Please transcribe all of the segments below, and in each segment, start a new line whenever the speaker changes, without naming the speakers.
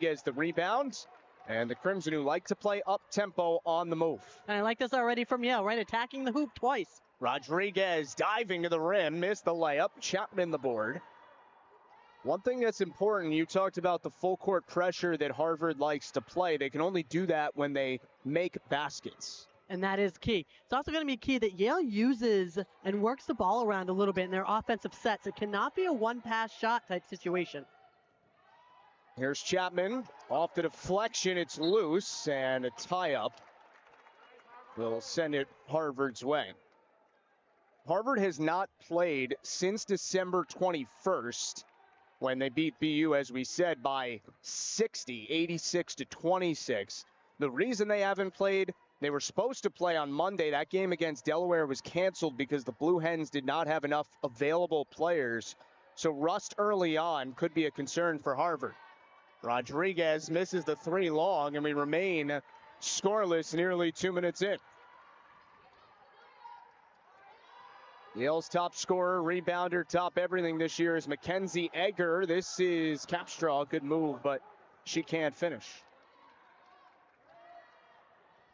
Gets the rebound, and the Crimson, who like to play up-tempo on the move.
And I like this already from Yale, right? Attacking the hoop twice.
Rodriguez diving to the rim, missed the layup. Chapman the board. One thing that's important, you talked about the full court pressure that Harvard likes to play. They can only do that when they make baskets.
And that is key. It's also going to be key that Yale uses and works the ball around a little bit in their offensive sets. It cannot be a one-pass shot type situation.
Here's Chapman. Off the deflection, it's loose, and a tie-up will send it Harvard's way. Harvard has not played since December 21st, when they beat BU, as we said, by 60, 86-26. The reason they haven't played, they were supposed to play on Monday. That game against Delaware was canceled because the Blue Hens did not have enough available players. So rust early on could be a concern for Harvard. Rodriguez misses the three long, and we remain scoreless nearly 2 minutes in. Yale's top scorer, rebounder, top everything this year is Mackenzie Egger. This is Capstraw, good move, but she can't finish.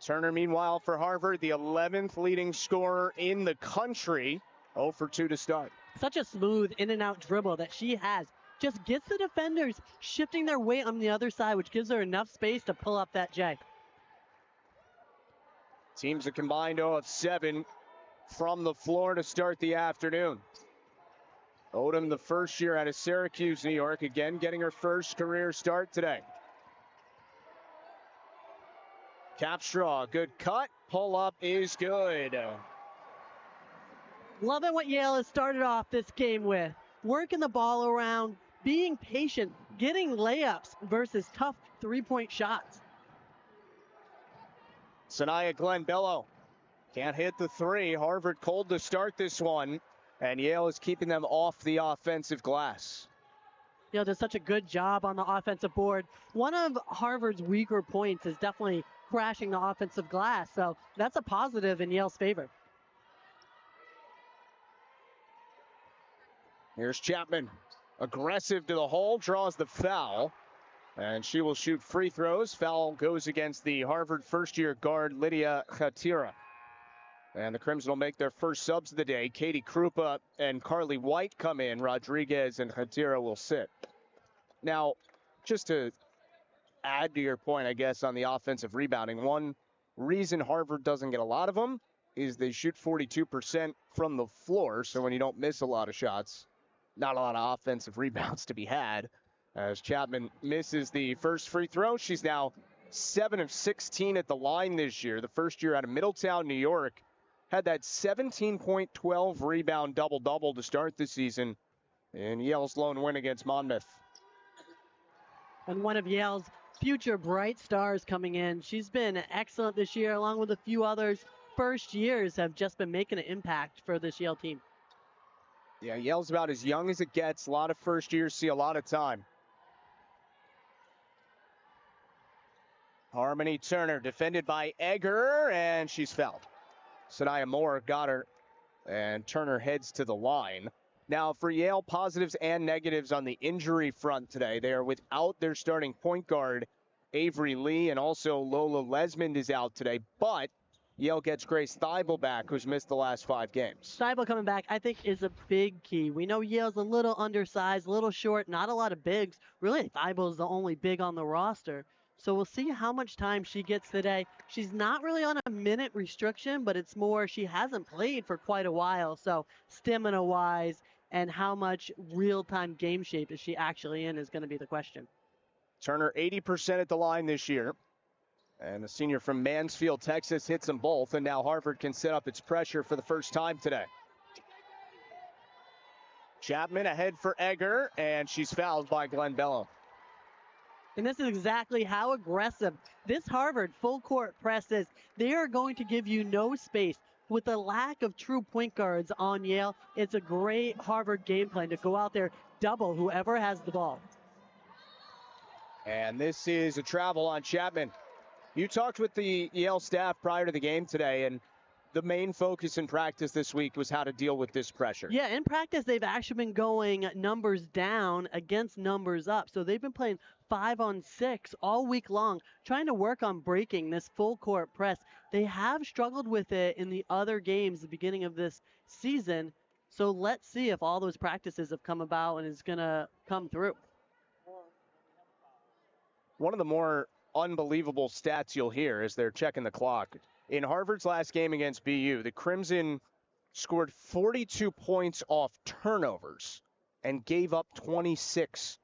Turner, meanwhile, for Harvard, the 11th leading scorer in the country. 0 for 2 to start.
Such a smooth in-and-out dribble that she has. Just gets the defenders shifting their weight on the other side, which gives her enough space to pull up that J.
Teams a combined 0 of 7 from the floor to start the afternoon. Odom, the first year out of Syracuse, New York, again getting her first career start today. Capstraw, good cut. Pull up is good.
Loving what Yale has started off this game with. Working the ball around, being patient, getting layups versus tough three-point shots.
Sanaya Glenn-Bello can't hit the three. Harvard cold to start this one, and Yale is keeping them off the offensive glass.
Yale does such a good job on the offensive board. One of Harvard's weaker points is definitely crashing the offensive glass, so that's a positive in Yale's favor.
Here's Chapman, aggressive to the hole, draws the foul, and she will shoot free throws. Foul goes against the Harvard first-year guard, Lydia Khatira. And the Crimson will make their first subs of the day. Katie Krupa and Carly White come in. Rodriguez and Khatira will sit. Now, just to add to your point, I guess, on the offensive rebounding, one reason Harvard doesn't get a lot of them is they shoot 42% from the floor. So when you don't miss a lot of shots, not a lot of offensive rebounds to be had. As Chapman misses the first free throw, she's now 7 of 16 at the line this year. The first year out of Middletown, New York, had that 17.12 rebound double-double to start the season in Yale's lone win against Monmouth.
And one of Yale's future bright stars coming in. She's been excellent this year, along with a few others. First years have just been making an impact for this Yale team.
Yeah, Yale's about as young as it gets. A lot of first years see a lot of time. Harmony Turner defended by Egger, and she's fouled. Sanaya Moore got her, and Turner heads to the line. Now, for Yale, positives and negatives on the injury front today. They are without their starting point guard, Avery Lee, and also Lola Lesmond is out today. But Yale gets Grace Thibault back, who's missed the last 5 games.
Thibault coming back, I think, is a big key. We know Yale's a little undersized, a little short, not a lot of bigs. Really, Thibault's the only big on the roster. So we'll see how much time she gets today. She's not really on a minute restriction, but it's more she hasn't played for quite a while. So stamina-wise and how much real-time game shape is she actually in is going to be the question.
Turner 80% at the line this year. And the senior from Mansfield, Texas, hits them both. And now Harvard can set up its pressure for the first time today. Chapman ahead for Egger, and she's fouled by Glenn-Bello.
And this is exactly how aggressive this Harvard full court press is. They are going to give you no space. With the lack of true point guards on Yale, it's a great Harvard game plan to go out there, double whoever has the ball.
And this is a travel on Chapman. You talked with the Yale staff prior to the game today, and the main focus in practice this week was how to deal with this pressure.
Yeah, in practice, they've actually been going numbers down against numbers up. So they've been playing 5-on-6 all week long, trying to work on breaking this full court press. They have struggled with it in the other games at the beginning of this season. So let's see if all those practices have come about and is going to come through.
One of the more unbelievable stats you'll hear as they're checking the clock. In Harvard's last game against BU, the Crimson scored 42 points off turnovers and gave up 26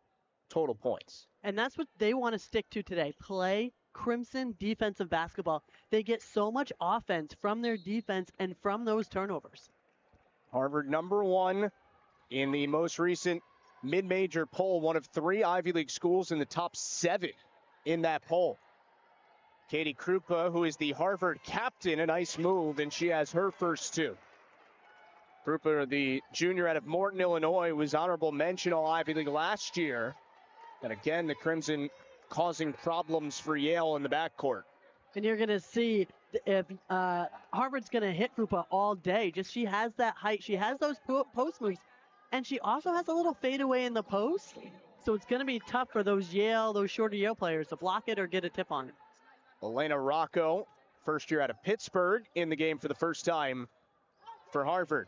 total points.
And that's what they want to stick to today. Play Crimson defensive basketball. They get so much offense from their defense and from those turnovers.
Harvard #1 in the most recent mid-major poll, one of 3 Ivy League schools in the top 7 in that poll. Katie Krupa, who is the Harvard captain, a nice move, and she has her first 2. Krupa, the junior out of Morton, Illinois, was honorable mention all Ivy League last year. And again, the Crimson causing problems for Yale in the backcourt.
And you're going to see if Harvard's going to hit Krupa all day. Just she has that height. She has those post moves. And she also has a little fadeaway in the post. So it's going to be tough for those shorter Yale players to block it or get a tip on it.
Elena Rocco, first year out of Pittsburgh, in the game for the first time for Harvard.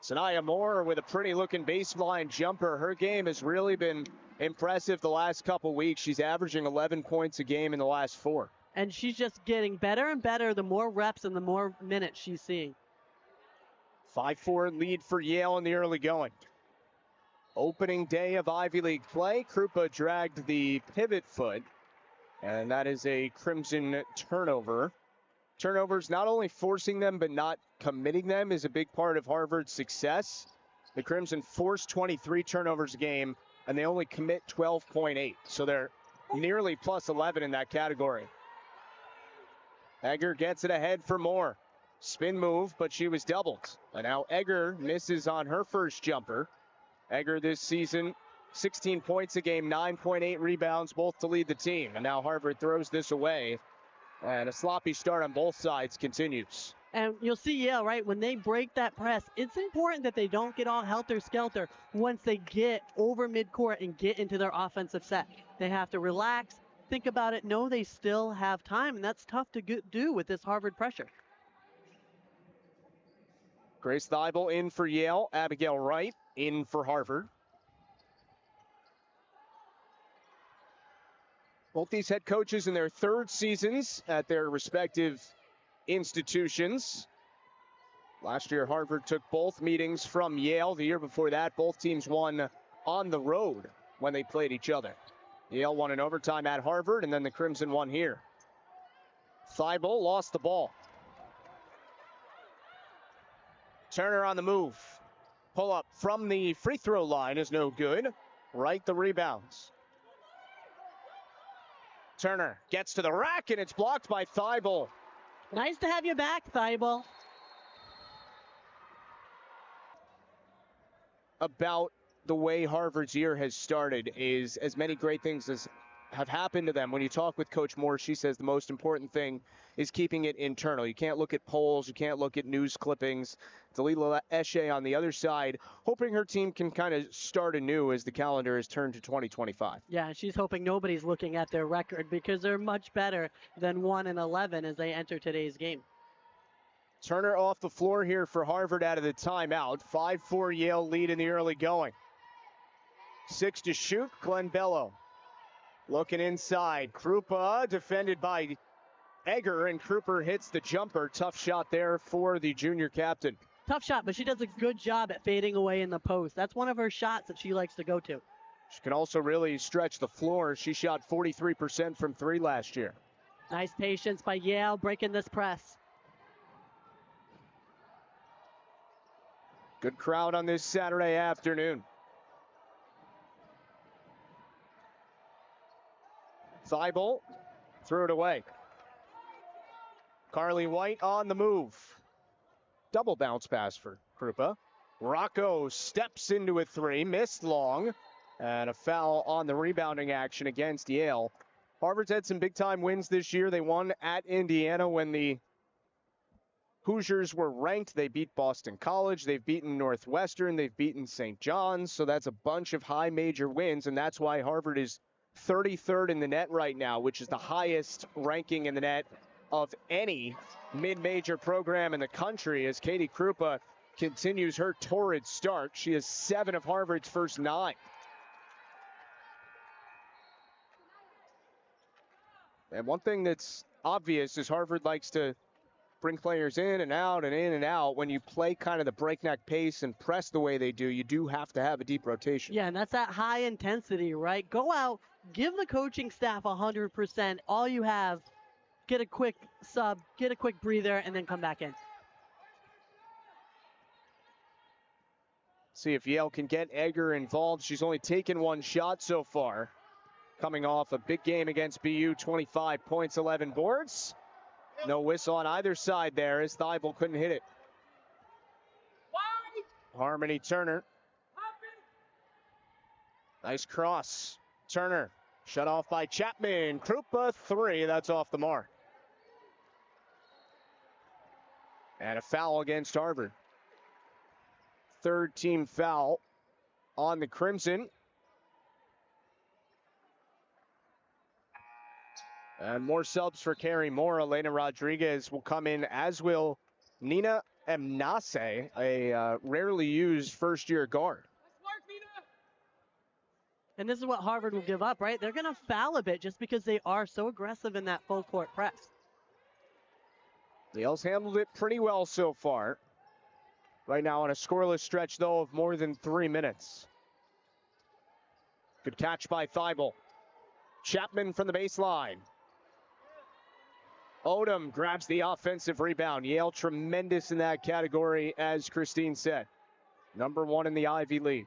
Sanaya Moore with a pretty looking baseline jumper. Her game has really been impressive the last couple weeks. She's averaging 11 points a game in the last 4.
And she's just getting better and better the more reps and the more minutes she's seeing.
5-4 lead for Yale in the early going. Opening day of Ivy League play. Krupa dragged the pivot foot, and that is a Crimson turnover. Turnovers not only forcing them but not committing them is a big part of Harvard's success. The Crimson force 23 turnovers a game, and they only commit 12.8. So they're nearly plus 11 in that category. Egger gets it ahead for Moore. Spin move, but she was doubled. And now Egger misses on her first jumper. Egger this season, 16 points a game, 9.8 rebounds, both to lead the team. And now Harvard throws this away. And a sloppy start on both sides continues.
And you'll see Yale, right, when they break that press, it's important that they don't get all helter-skelter once they get over midcourt and get into their offensive set. They have to relax, think about it, know they still have time, and that's tough to do with this Harvard pressure.
Grace Thibault in for Yale, Abigail Wright in for Harvard. Both these head coaches in their 3rd seasons at their respective institutions. Last year, Harvard took both meetings from Yale. The year before that, both teams won on the road when they played each other. Yale won in overtime at Harvard, and then the Crimson won here. Thibault lost the ball. Turner on the move. Pull up from the free throw line is no good. Wright the rebounds. Turner gets to the rack, and it's blocked by Thibault.
Nice to have you back, Thibault.
About the way Harvard's year has started is as many great things as have happened to them. When you talk with Coach Moore, she says the most important thing is keeping it internal. You can't look at polls. You can't look at news clippings. Dalila Eshe on the other side, hoping her team can kind of start anew as the calendar has turned to 2025.
Yeah, she's hoping nobody's looking at their record because they're much better than 1-11 as they enter today's game.
Turner off the floor here for Harvard out of the timeout. 5-4 Yale lead in the early going. 6 to shoot, Glenn Bello. Looking inside, Krupa defended by Egger, and Krupa hits the jumper. Tough shot there for the junior captain.
Tough shot, but she does a good job at fading away in the post. That's one of her shots that she likes to go to.
She can also really stretch the floor. She shot 43% from 3 last year.
Nice patience by Yale breaking this press.
Good crowd on this Saturday afternoon. Thibault threw it away. Carly White on the move. Double bounce pass for Krupa. Rocco steps into a 3, missed long, and a foul on the rebounding action against Yale. Harvard's had some big-time wins this year. They won at Indiana when the Hoosiers were ranked. They beat Boston College. They've beaten Northwestern. They've beaten St. John's. So that's a bunch of high major wins, and that's why Harvard is 33rd in the net right now, which is the highest ranking in the net of any mid-major program in the country, as Katie Krupa continues her torrid start. She has 7 of Harvard's first 9. And one thing that's obvious is Harvard likes to bring players in and out and in and out. When you play kind of the breakneck pace and press the way they do, you do have to have a deep rotation.
Yeah, and that's that high intensity, right? Go out, give the coaching staff 100%. All you have, get a quick sub, get a quick breather, and then come back in.
See if Yale can get Egger involved. She's only taken 1 shot so far. Coming off a big game against BU, 25 points, 11 boards. No whistle on either side there as Thibault couldn't hit it. Harmony Turner. Nice cross. Turner shut off by Chapman. Krupa 3. That's off the mark. And a foul against Harvard. 3rd team foul on the Crimson. And more subs for Carrie Moore. Elena Rodriguez will come in, as will Nina Emnase, a rarely used first-year guard.
And this is what Harvard will give up, right? They're going to foul a bit just because they are so aggressive in that full court press.
Yale's handled it pretty well so far. Right now on a scoreless stretch, though, of more than 3 minutes. Good catch by Thibault. Chapman from the baseline. Odom grabs the offensive rebound. Yale tremendous in that category, as Christine said. Number 1 in the Ivy League.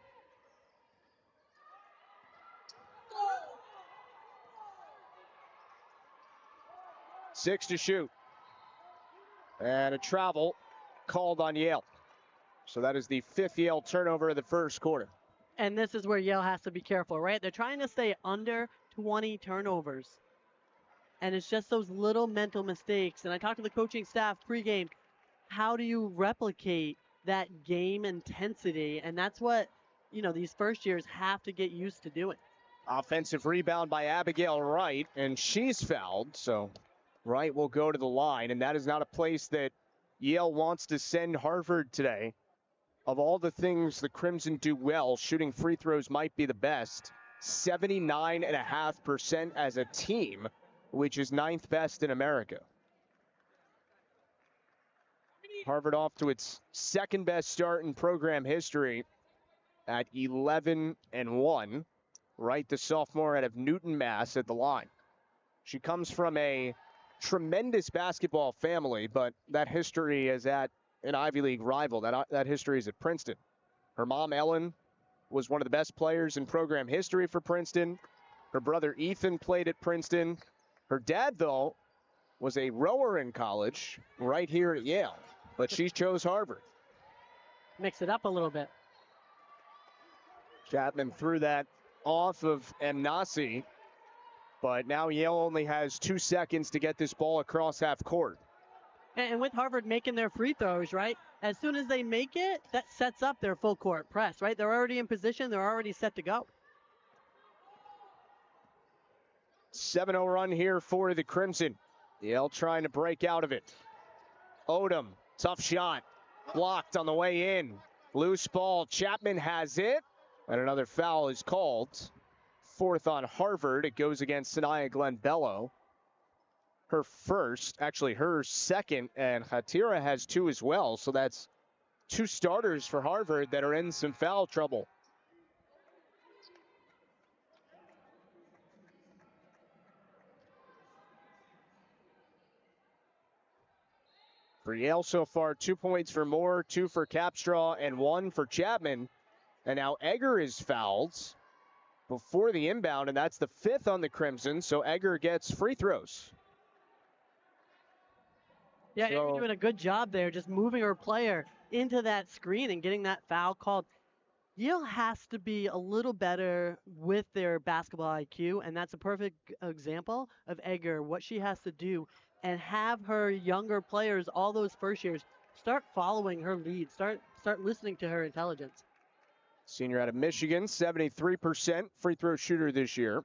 6 to shoot. And a travel called on Yale. So that is the 5th Yale turnover of the first quarter.
And this is where Yale has to be careful, right? They're trying to stay under 20 turnovers. And it's just those little mental mistakes. And I talked to the coaching staff pregame. How do you replicate that game intensity? And that's what, these first years have to get used to doing.
Offensive rebound by Abigail Wright, and she's fouled. So Wright will go to the line, and that is not a place that Yale wants to send Harvard today. Of all the things the Crimson do well, shooting free throws might be the best. 79.5% as a team, which is 9th best in America. Harvard off to its 2nd best start in program history at 11-1. Wright, the sophomore out of Newton, Mass, at the line. She comes from a tremendous basketball family, but that history is at an Ivy League rival. That history is at Princeton. Her mom, Ellen, was one of the best players in program history for Princeton. Her brother, Ethan, played at Princeton. Her dad, though, was a rower in college right here at Yale, but she chose Harvard.
Mix it up a little bit.
Chapman threw that off of Emnasi, but now Yale only has 2 seconds to get this ball across half court.
And with Harvard making their free throws, right, as soon as they make it, that sets up their full court press, right? They're already in position. They're already set to go.
7-0 run here for the Crimson. Yale trying to break out of it. Odom, tough shot. Blocked on the way in. Loose ball. Chapman has it. And another foul is called. 4th on Harvard. It goes against Sanaya Glenn-Bello. Her first, actually her 2nd, and Hatira has 2 as well. So that's 2 starters for Harvard that are in some foul trouble. For Yale so far, 2 points for Moore, 2 for Capstraw, and 1 for Chapman. And now Egger is fouled before the inbound, and that's the 5th on the Crimson, so Egger gets free throws.
Yeah, Egger doing a good job there, just moving her player into that screen and getting that foul called. Yale has to be a little better with their basketball IQ, and that's a perfect example of Egger, what she has to do, and have her younger players, all those first years, start following her lead, start listening to her intelligence.
Senior out of Michigan, 73% free throw shooter this year.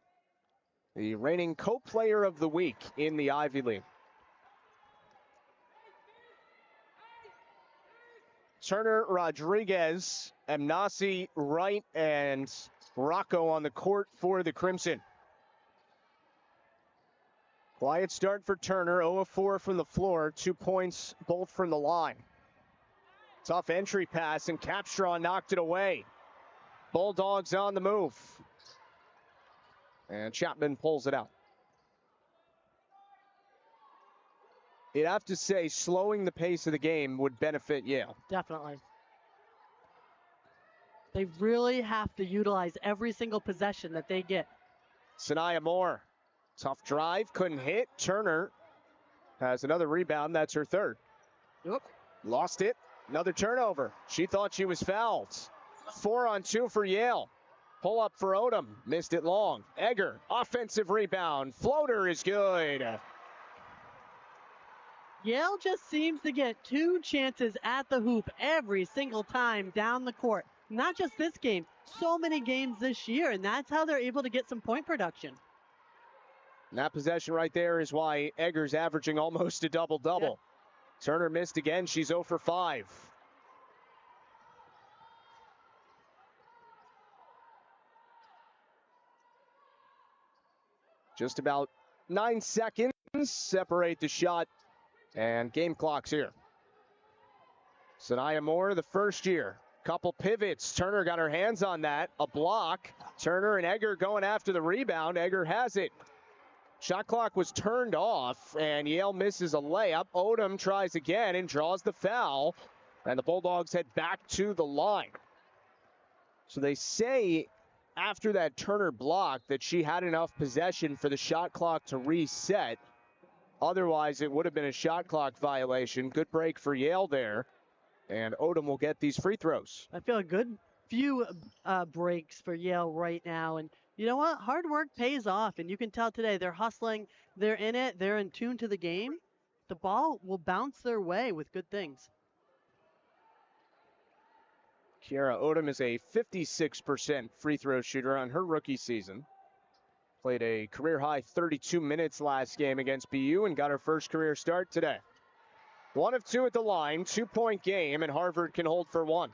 The reigning co-player of the week in the Ivy League. Turner, Rodriguez, Amnasi, Wright, and Rocco on the court for the Crimson. Quiet start for Turner, 0 of 4 from the floor, 2 points both from the line. Tough entry pass, and Capstraw knocked it away. Bulldogs on the move. And Chapman pulls it out. You'd have to say slowing the pace of the game would benefit Yale.
Definitely. They really have to utilize every single possession that they get.
Sanaya Moore, tough drive, couldn't hit. Turner has another rebound. That's her third.
Yep.
Lost it. Another turnover. She thought she was fouled. 4 on 2 for Yale. Pull up for Odom. Missed it long. Egger, offensive rebound. Floater is good.
Yale just seems to get 2 chances at the hoop every single time down the court. Not just this game, so many games this year, and that's how they're able to get some point production.
And that possession right there is why Egger's averaging almost a double-double. Yeah. Turner missed again. She's 0 for 5. Just about 9 seconds separate the shot, and game clock's here. Sanaya Moore, the first year. Couple pivots. Turner got her hands on that. A block. Turner and Egger going after the rebound. Egger has it. Shot clock was turned off, and Yale misses a layup. Odom tries again and draws the foul, and the Bulldogs head back to the line. So they say after that Turner block that she had enough possession for the shot clock to reset. Otherwise, it would have been a shot clock violation. Good break for Yale there. And Odom will get these free throws.
I feel a good few breaks for Yale right now. And you know what? Hard work pays off. And you can tell today they're hustling. They're in it. They're in tune to the game. The ball will bounce their way with good things.
Kiara Odom is a 56% free throw shooter on her rookie season. Played a career-high 32 minutes last game against BU and got her first career start today. 1 of 2 at the line, 2-point game, and Harvard can hold for 1.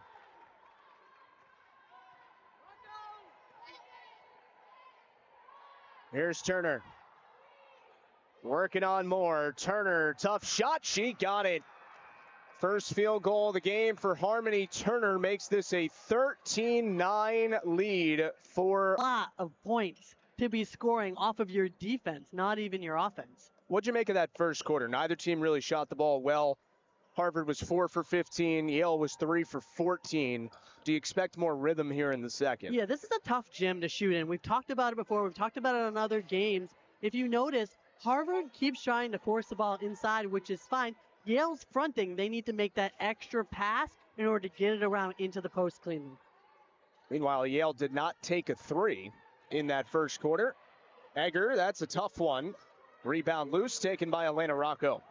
Here's Turner. Working on Moore. Turner, tough shot. She got it. First field goal of the game for Harmony. Turner makes this a 13-9 lead for...
A lot of points to be scoring off of your defense, not even your offense.
What'd you make of that first quarter? Neither team really shot the ball well. Harvard was 4 for 15. Yale was 3 for 14. Do you expect more rhythm here in the second?
Yeah, this is a tough gym to shoot in. We've talked about it before. We've talked about it on other games. If you notice, Harvard keeps trying to force the ball inside, which is fine. Yale's fronting. They need to make that extra pass in order to get it around into the post cleanly.
Meanwhile, Yale did not take a 3 in that first quarter. Egger, that's a tough one. Rebound loose, taken by Elena Rocco.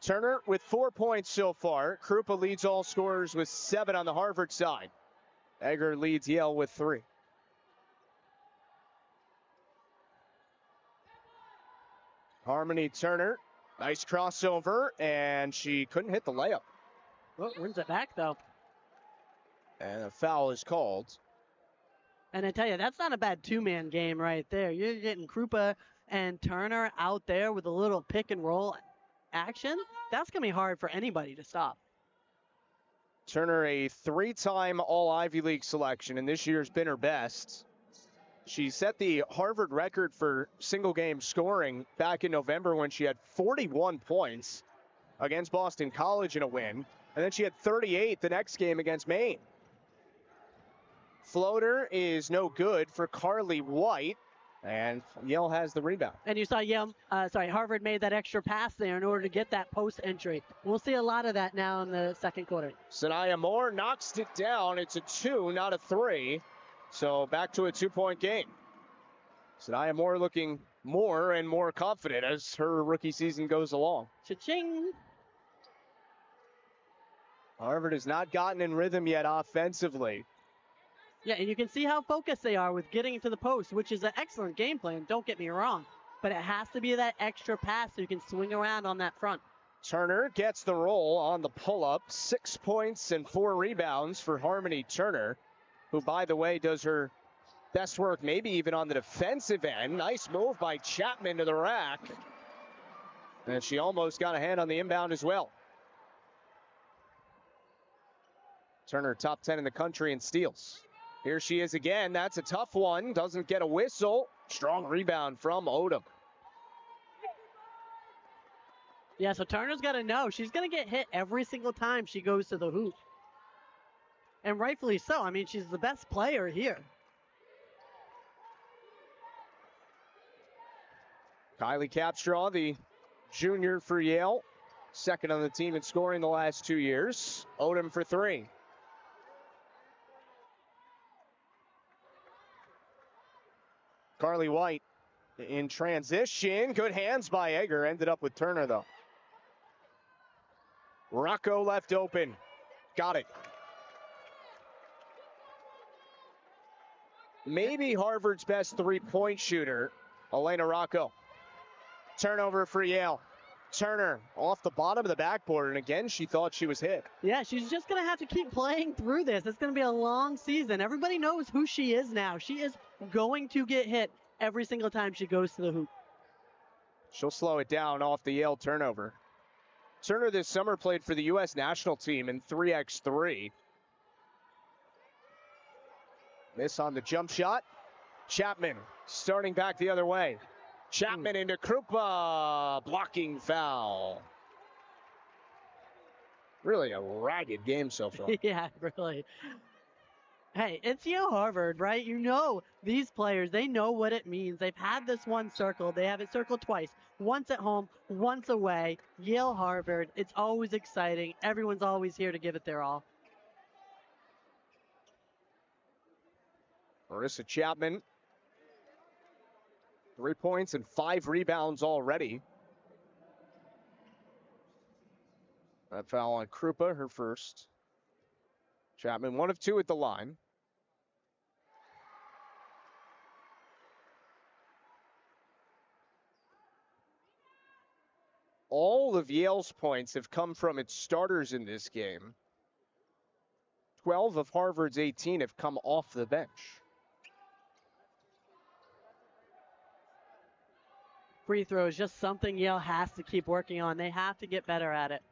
Turner with 4 points so far. Krupa leads all scorers with 7 on the Harvard side. Egger leads Yale with 3. Harmony Turner, nice crossover, and she couldn't hit the layup.
Well, wins it back, though.
And a foul is called.
And I tell you, that's not a bad two-man game right there. You're getting Krupa and Turner out there with a little pick and roll action. That's going to be hard for anybody to stop.
Turner, a 3-time All-Ivy League selection, and this year's been her best. She set the Harvard record for single-game scoring back in November when she had 41 points against Boston College in a win, and then she had 38 the next game against Maine. Floater is no good for Carly White. And Yale has the rebound.
And you saw Harvard made that extra pass there in order to get that post entry. We'll see a lot of that now in the second quarter.
Sanaya Moore knocks it down. It's a 2, not a 3. So back to a 2-point game. Sanaya Moore looking more and more confident as her rookie season goes along.
Cha-ching!
Harvard has not gotten in rhythm yet offensively.
Yeah, and you can see how focused they are with getting to the post, which is an excellent game plan, don't get me wrong. But it has to be that extra pass so you can swing around on that front.
Turner gets the roll on the pull-up. 6 points and 4 rebounds for Harmony Turner, who, by the way, does her best work maybe even on the defensive end. Nice move by Chapman to the rack. And she almost got a hand on the inbound as well. Turner top 10 in the country in steals. Here she is again. That's a tough one. Doesn't get a whistle. Strong rebound from Odom.
Yeah, so Turner's got to know she's going to get hit every single time she goes to the hoop. And rightfully so. I mean, she's the best player here.
Kylie Capstraw, the junior for Yale. Second on the team in scoring the last 2 years. Odom for 3. Carly White in transition. Good hands by Egger. Ended up with Turner, though. Rocco left open. Got it. Maybe Harvard's best three-point shooter, Elena Rocco. Turnover for Yale. Turner off the bottom of the backboard, and again, she thought she was hit.
Yeah, she's just going to have to keep playing through this. It's going to be a long season. Everybody knows who she is now. She is going to get hit every single time she goes to the hoop.
She'll slow it down off the Yale turnover. Turner this summer played for the U.S. national team in 3x3. Miss on the jump shot. Chapman starting back the other way. Chapman into Krupa. Blocking foul. Really a ragged game so far.
Yeah, really. Hey, it's Yale Harvard, right? You know these players, they know what it means. They've had this one circled. They have it circled twice. Once at home, once away. Yale Harvard, it's always exciting. Everyone's always here to give it their all.
Marissa Chapman. 3 points and 5 rebounds already. That foul on Krupa, her first. Chapman, 1 of 2 at the line. All of Yale's points have come from its starters in this game. 12 of Harvard's 18 have come off the bench.
Free throw is just something Yale has to keep working on. They have to get better at it.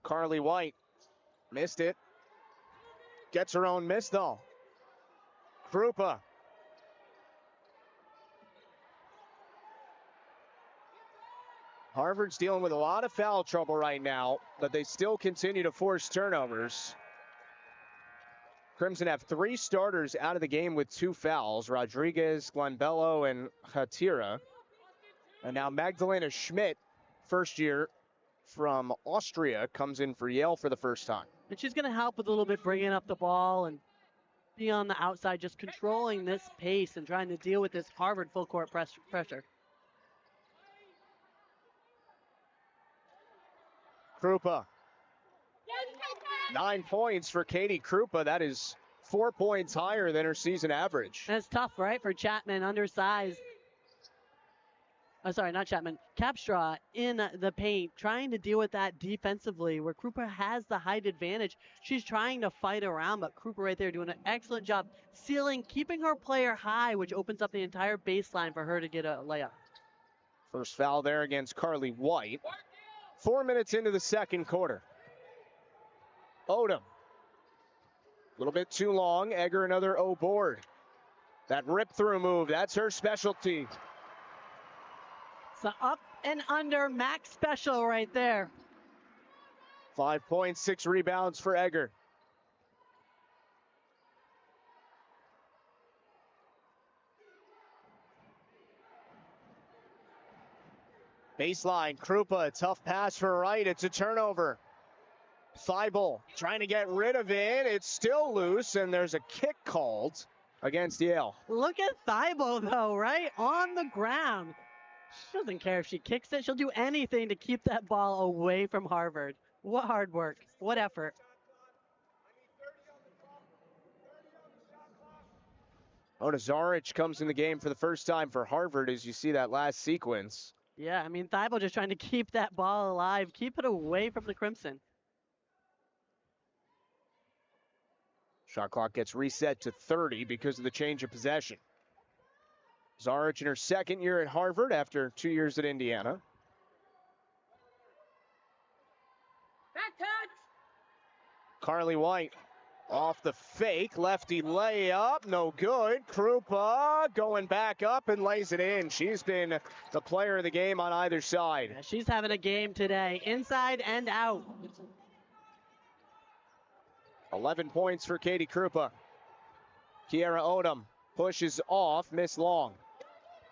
Carly White missed it. Gets her own miss, though. Krupa. Harvard's dealing with a lot of foul trouble right now, but they still continue to force turnovers. Crimson have 3 starters out of the game with 2 fouls. Rodriguez, Glanbello, and Hatira. And now Magdalena Schmidt, first year from Austria, comes in for Yale for the first time.
And she's going to help with a little bit bringing up the ball and be on the outside, just controlling this pace and trying to deal with this Harvard full court pressure.
Krupa. 9 points for Katie Krupa. That is 4 points higher than her season average.
And it's tough, right, for Chapman, undersized. Oh, sorry, not Chapman. Capstraw in the paint, trying to deal with that defensively, where Krupa has the height advantage. She's trying to fight around, but Krupa right there doing an excellent job sealing, keeping her player high, which opens up the entire baseline for her to get a layup.
First foul there against Carly White. 4 minutes into the second quarter. Odom. A little bit too long. Egger another O board. That rip-through move, that's her specialty.
So up and under max special right there.
5 points, 6 rebounds for Egger. Baseline, Krupa, tough pass for right. It's a turnover. Thibault trying to get rid of it. It's still loose, and there's a kick called against Yale.
Look at Thibault, though, right? On the ground. She doesn't care if she kicks it. She'll do anything to keep that ball away from Harvard. What hard work. What effort.
Mona Zaric comes in the game for the first time for Harvard, as you see that last sequence.
Yeah, I mean, Thibault just trying to keep that ball alive, keep it away from the Crimson.
Shot clock gets reset to 30 because of the change of possession. Zaric in her second year at Harvard after 2 years at Indiana.
Back touch!
Carly White off the fake, lefty layup, no good. Krupa going back up and lays it in. She's been the player of the game on either side.
Yeah, she's having a game today, inside and out.
11 points for Katie Krupa. Kiera Odom pushes off, miss long.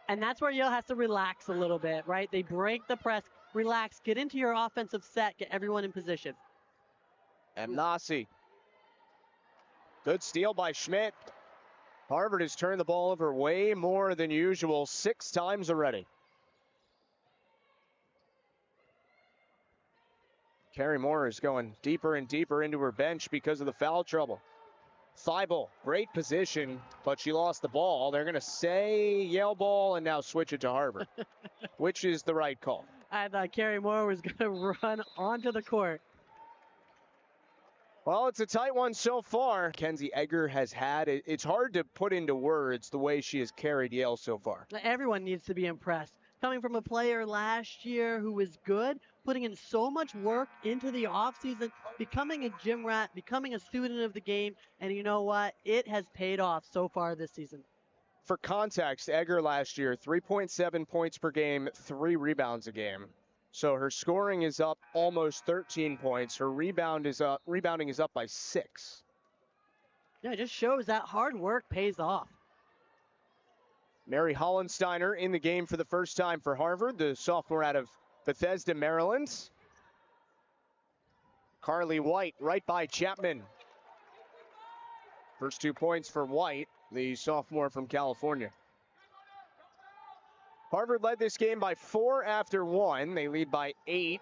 And that's where Yale has to relax a little bit, right? They break the press, relax, get into your offensive set, get everyone in position.
Nasi. Good steal by Schmidt. Harvard has turned the ball over way more than usual, 6 times already. Carrie Moore is going deeper and deeper into her bench because of the foul trouble. Thibault, great position, but she lost the ball. They're going to say Yale ball and now switch it to Harvard, which is the right call.
I thought Carrie Moore was going to run onto the court.
Well, it's a tight one so far. Kenzie Egger has had it. It's hard to put into words the way she has carried Yale so far.
Everyone needs to be impressed. Coming from a player last year who was good, putting in so much work into the offseason, becoming a gym rat, becoming a student of the game, and you know what? It has paid off so far this season.
For context, Egger last year, 3.7 points per game, 3 rebounds a game. So her scoring is up almost 13 points. Her rebounding is up by 6.
Yeah, it just shows that hard work pays off.
Mary Hollensteiner in the game for the first time for Harvard, the sophomore out of Bethesda, Maryland. Carly White right by Chapman. First 2 points for White, the sophomore from California. Harvard led this game by 4 after 1. They lead by 8,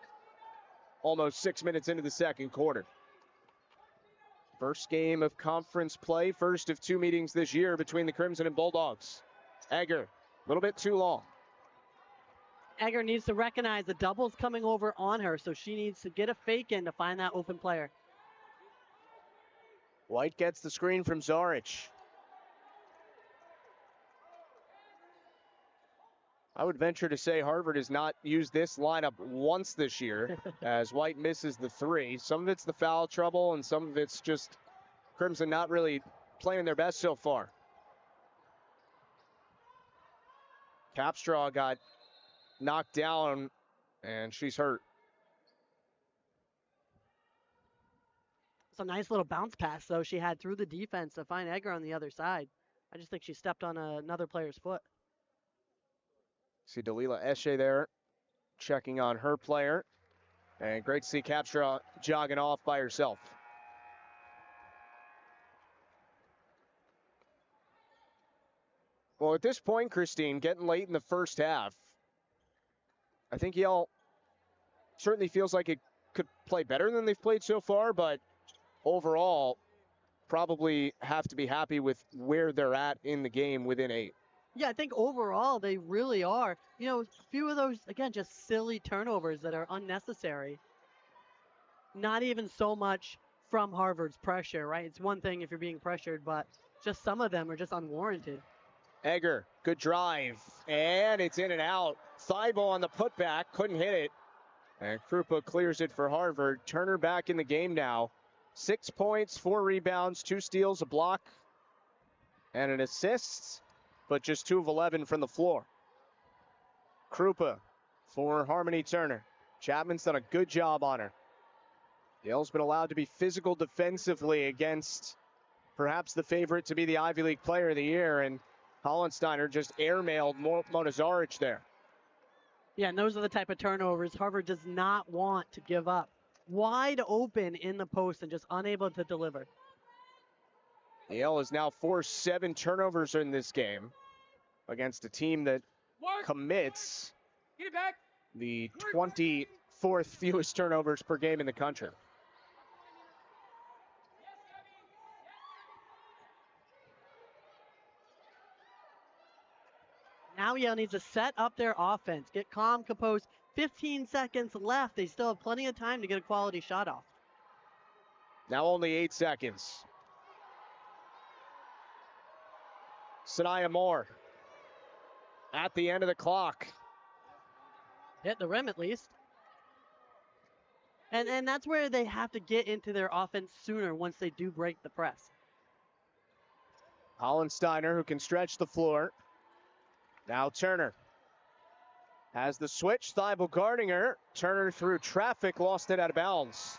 almost 6 minutes into the second quarter. First game of conference play, first of 2 meetings this year between the Crimson and Bulldogs. Egger, a little bit too long.
Egger needs to recognize the double's coming over on her, so she needs to get a fake in to find that open player.
White gets the screen from Zaric. I would venture to say Harvard has not used this lineup once this year as White misses the 3. Some of it's the foul trouble and some of it's just Crimson not really playing their best so far. Capstraw got knocked down and she's hurt.
It's a nice little bounce pass, though, she had through the defense to find Egger on the other side. I just think she stepped on another player's foot.
See Dalila Eshe there checking on her player. And great to see Capstraw jogging off by herself. Well, at this point, Christine, getting late in the first half, I think Yale certainly feels like it could play better than they've played so far, but overall, probably have to be happy with where they're at in the game within 8.
Yeah, I think overall they really are. You know, a few of those, again, just silly turnovers that are unnecessary. Not even so much from Harvard's pressure, right? It's one thing if you're being pressured, but just some of them are just unwarranted.
Egger, good drive, and it's in and out. Thibault on the putback, couldn't hit it. And Krupa clears it for Harvard. Turner back in the game now. 6 points, 4 rebounds, 2 steals, a block, and an assist, but just 2 of 11 from the floor. Krupa for Harmony Turner. Chapman's done a good job on her. Yale's been allowed to be physical defensively against perhaps the favorite to be the Ivy League Player of the Year, and Hollensteiner just airmailed Mona Zaric there.
Yeah, and those are the type of turnovers Harvard does not want to give up. Wide open in the post and just unable to deliver.
Yale has now forced 7 turnovers in this game against a team that commits the 24th fewest turnovers per game in the country.
Now Yale needs to set up their offense, get calm, composed. 15 seconds left. They still have plenty of time to get a quality shot off.
Now only 8 seconds. Sanaya Moore at the end of the clock.
Hit the rim at least. And that's where they have to get into their offense sooner once they do break the press.
Hollensteiner, who can stretch the floor. Now Turner has the switch. Thibault guarding her. Turner through traffic, lost it out of bounds.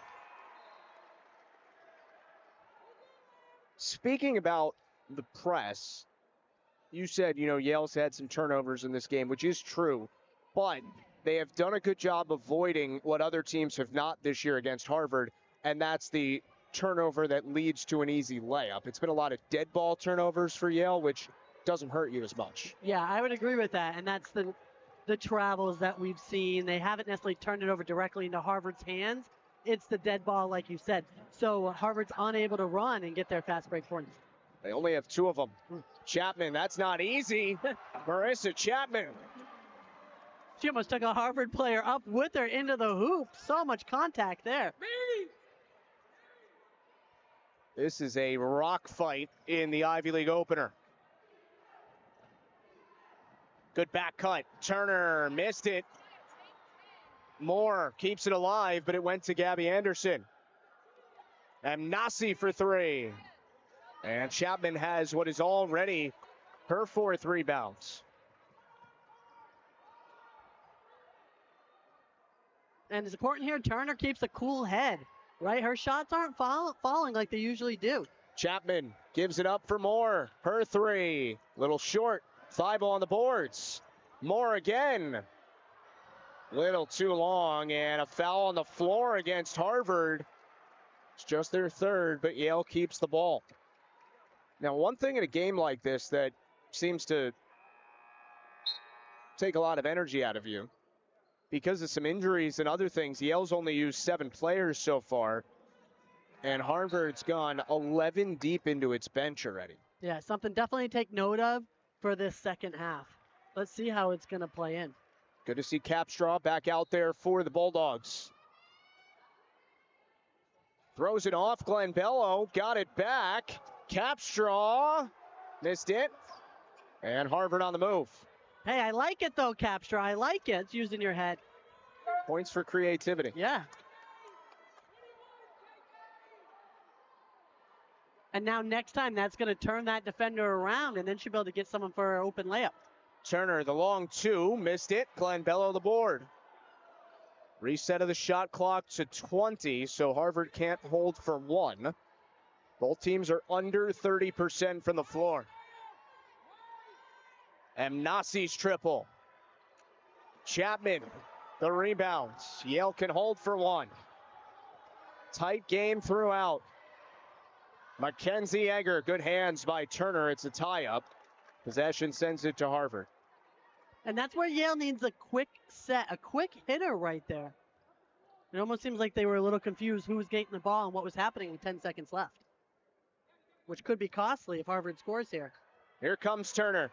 Speaking about the press, you said, Yale's had some turnovers in this game, which is true, but they have done a good job avoiding what other teams have not this year against Harvard, and that's the turnover that leads to an easy layup. It's been a lot of dead ball turnovers for Yale, which doesn't hurt you as much.
Yeah, I would agree with that, and that's the travels that we've seen. They haven't necessarily turned it over directly into Harvard's hands. It's the dead ball, like you said. So Harvard's unable to run and get their fast break points.
They only have 2 of them. Chapman, that's not easy. Marissa Chapman.
She almost took a Harvard player up with her into the hoop. So much contact there.
This is a rock fight in the Ivy League opener. Good back cut. Turner missed it. Moore keeps it alive, but it went to Gabby Anderson. And Nasi for 3. And Chapman has what is already her 4th rebounds.
And it's important here, Turner keeps a cool head, right? Her shots aren't falling like they usually do.
Chapman gives it up for Moore. Her 3. Little short. Thibault on the boards. Moore again. Little too long, and a foul on the floor against Harvard. It's just their 3rd, but Yale keeps the ball. Now, one thing in a game like this that seems to take a lot of energy out of you, because of some injuries and other things, Yale's only used 7 players so far, and Harvard's gone 11 deep into its bench already.
Yeah, something definitely to take note of for this second half. Let's see how it's going to play in.
Good to see Capstraw back out there for the Bulldogs. Throws it off. Glenn Bello got it back. Capstraw missed it. And Harvard on the move.
Hey, I like it though, Capstraw. I like it. It's using your head.
Points for creativity.
Yeah. And now next time, that's going to turn that defender around, and then she'll be able to get someone for an open layup.
Turner, the long 2, missed it. Glenn Bello the board. Reset of the shot clock to 20, so Harvard can't hold for 1. Both teams are under 30% from the floor. And Nasi's triple. Chapman, the rebounds. Yale can hold for 1. Tight game throughout. Mackenzie Egger, good hands by Turner. It's a tie-up. Possession sends it to Harvard.
And that's where Yale needs a quick set, a quick hitter right there. It almost seems like they were a little confused who was getting the ball and what was happening with 10 seconds left, which could be costly if Harvard scores here.
Here comes Turner.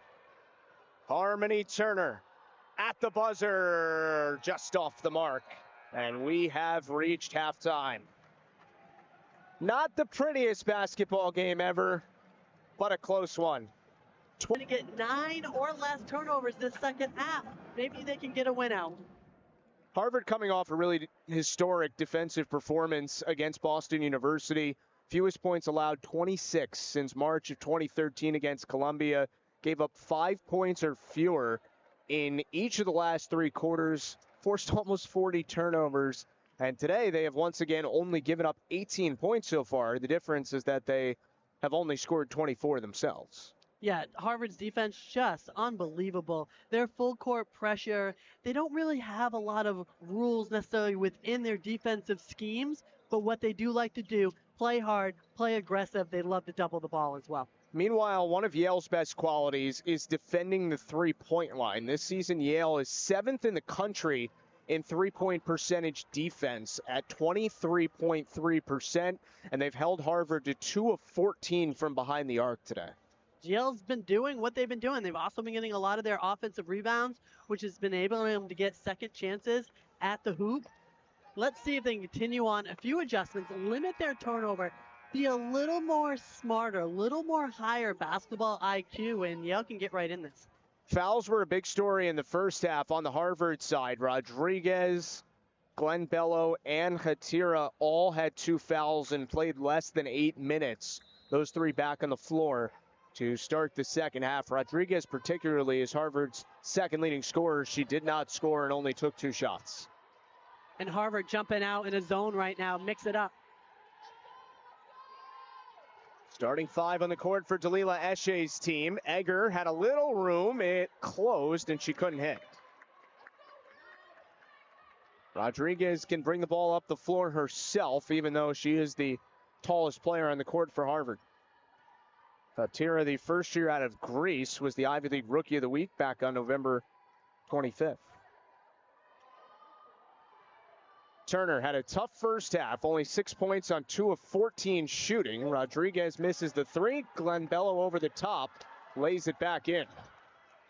Harmony Turner at the buzzer, just off the mark. And we have reached halftime. Not the prettiest basketball game ever, but a close one.
Going to get 9 or less turnovers this second half. Maybe they can get a win out.
Harvard coming off a really historic defensive performance against Boston University. Fewest points allowed, 26 since March of 2013 against Columbia. Gave up 5 points or fewer in each of the last 3 quarters. Forced almost 40 turnovers. And today they have once again only given up 18 points so far. The difference is that they have only scored 24 themselves.
Yeah, Harvard's defense just unbelievable. Their full court pressure, they don't really have a lot of rules necessarily within their defensive schemes, but what they do like to do, play hard, play aggressive. They love to double the ball as well.
Meanwhile, one of Yale's best qualities is defending the three-point line. This season, Yale is 7th in the country in three-point percentage defense at 23.3%, and they've held Harvard to 2 of 14 from behind the arc today.
Yale's been doing what they've been doing. They've also been getting a lot of their offensive rebounds, which has been able them to get second chances at the hoop. Let's see if they can continue on a few adjustments, limit their turnover, be a little more smarter, a little more higher basketball IQ, and Yale can get right in this.
Fouls were a big story in the first half on the Harvard side. Rodriguez, Glenn Bello, and Hatira all had 2 fouls and played less than 8 minutes. Those 3 back on the floor to start the second half. Rodriguez particularly is Harvard's second leading scorer. She did not score and only took 2 shots.
And Harvard jumping out in a zone right now. Mix it up.
Starting 5 on the court for Dalila Eshe's team. Egger had a little room. It closed and she couldn't hit. Rodriguez can bring the ball up the floor herself, even though she is the tallest player on the court for Harvard. Fatira, the first year out of Greece, was the Ivy League Rookie of the Week back on November 25th. Turner had a tough first half, only 6 points on 2 of 14 shooting. Rodriguez misses the 3. Glenn Bello over the top, lays it back in.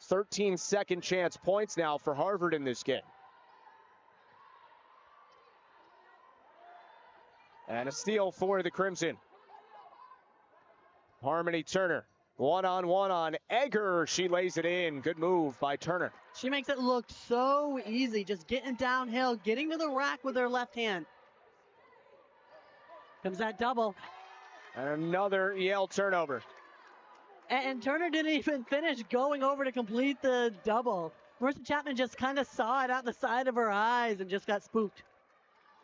13 second chance points now for Harvard in this game. And a steal for the Crimson. Harmony Turner, one-on-one on Egger. She lays it in. Good move by Turner.
She makes it look so easy, just getting downhill, getting to the rack with her left hand. Comes that double.
And another Yale turnover.
And Turner didn't even finish going over to complete the double. Marissa Chapman just kind of saw it out the side of her eyes and just got spooked.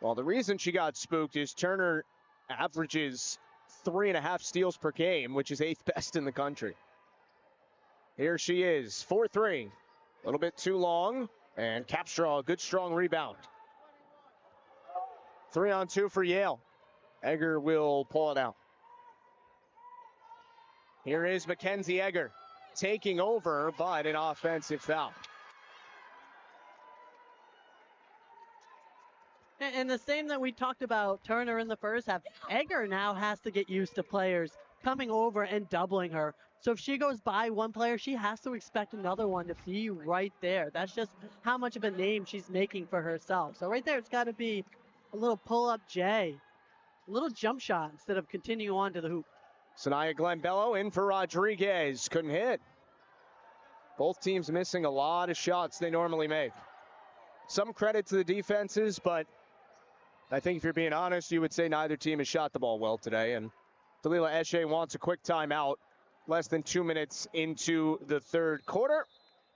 Well, the reason she got spooked is Turner averages 3.5 steals per game, which is 8th best in the country. Here she is, 4-3. A little bit too long, and Capstraw, a good strong rebound. 3-on-2 for Yale. Egger will pull it out. Here is Mackenzie Egger taking over, but an offensive foul.
And the same that we talked about Turner in the first half, Egger now has to get used to players coming over and doubling her. So if she goes by one player, she has to expect another one to be right there. That's just how much of a name she's making for herself. So right there, it's got to be a little pull-up J, a little jump shot instead of continuing on to the hoop.
Sanaya Glenn Bello in for Rodriguez. Couldn't hit. Both teams missing a lot of shots they normally make. Some credit to the defenses, but I think if you're being honest, you would say neither team has shot the ball well today. And Dalila Eshe wants a quick timeout. Less than 2 minutes into the third quarter.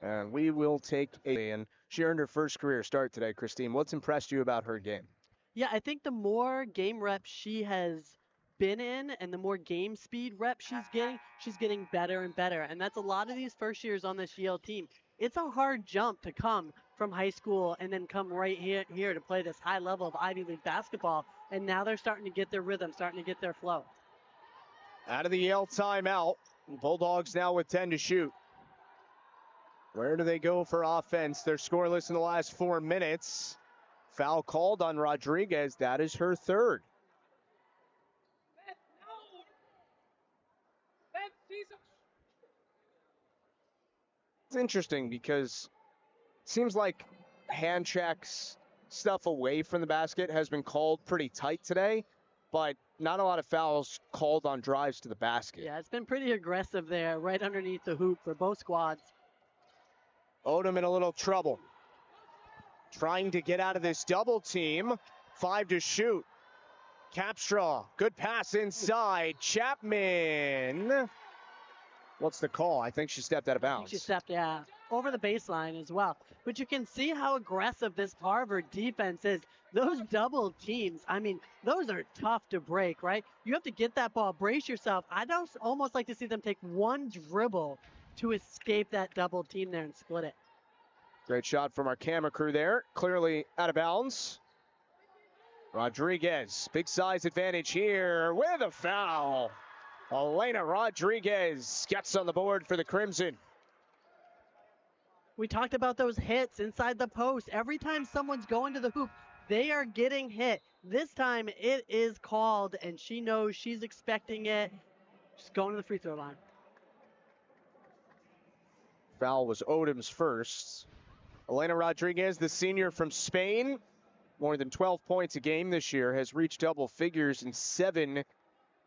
And we will take and she earned her first career start today, Christine. What's impressed you about her game?
Yeah, I think the more game reps she has been in and the more game speed reps she's getting better and better. And that's a lot of these first years on this Yale team. It's a hard jump to come from high school and then come right here to play this high level of Ivy League basketball. And now they're starting to get their rhythm, starting to get their flow.
Out of the Yale timeout, Bulldogs now with 10 to shoot. Where do they go for offense? They're scoreless in the last 4 minutes. Foul called on Rodriguez. That is her third. It's interesting because it seems like hand checks, stuff away from the basket has been called pretty tight today, but not a lot of fouls called on drives to the basket.
Yeah, it's been pretty aggressive there, right underneath the hoop for both squads.
Odom in a little trouble. Trying to get out of this double team. 5 to shoot. Capstraw, good pass inside. Chapman. What's the call? I think she stepped out of bounds.
She stepped, yeah. over the baseline as well. But you can see how aggressive this Harvard defense is. Those double teams, I mean, those are tough to break, right? You have to get that ball, brace yourself. I don't almost like to see them take one dribble to escape that double team there and split it.
Great shot from our camera crew there. Clearly out of bounds. Rodriguez, big size advantage here with a foul. Elena Rodriguez gets on the board for the Crimson.
We talked about those hits inside the post. Every time someone's going to the hoop, they are getting hit. This time it is called, and she knows she's expecting it. She's going to the free throw line.
Foul was Odom's first. Elena Rodriguez, the senior from Spain, more than 12 points a game this year, has reached double figures in 7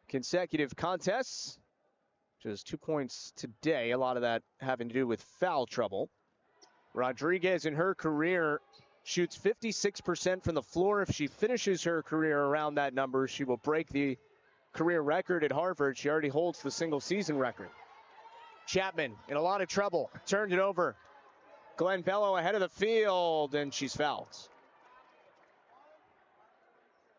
consecutive contests. Just 2 points today, a lot of that having to do with foul trouble. Rodriguez in her career shoots 56% from the floor. If she finishes her career around that number, she will break the career record at Harvard. She already holds the single season record. Chapman in a lot of trouble, turned it over. Glenn Bello ahead of the field, and she's fouled.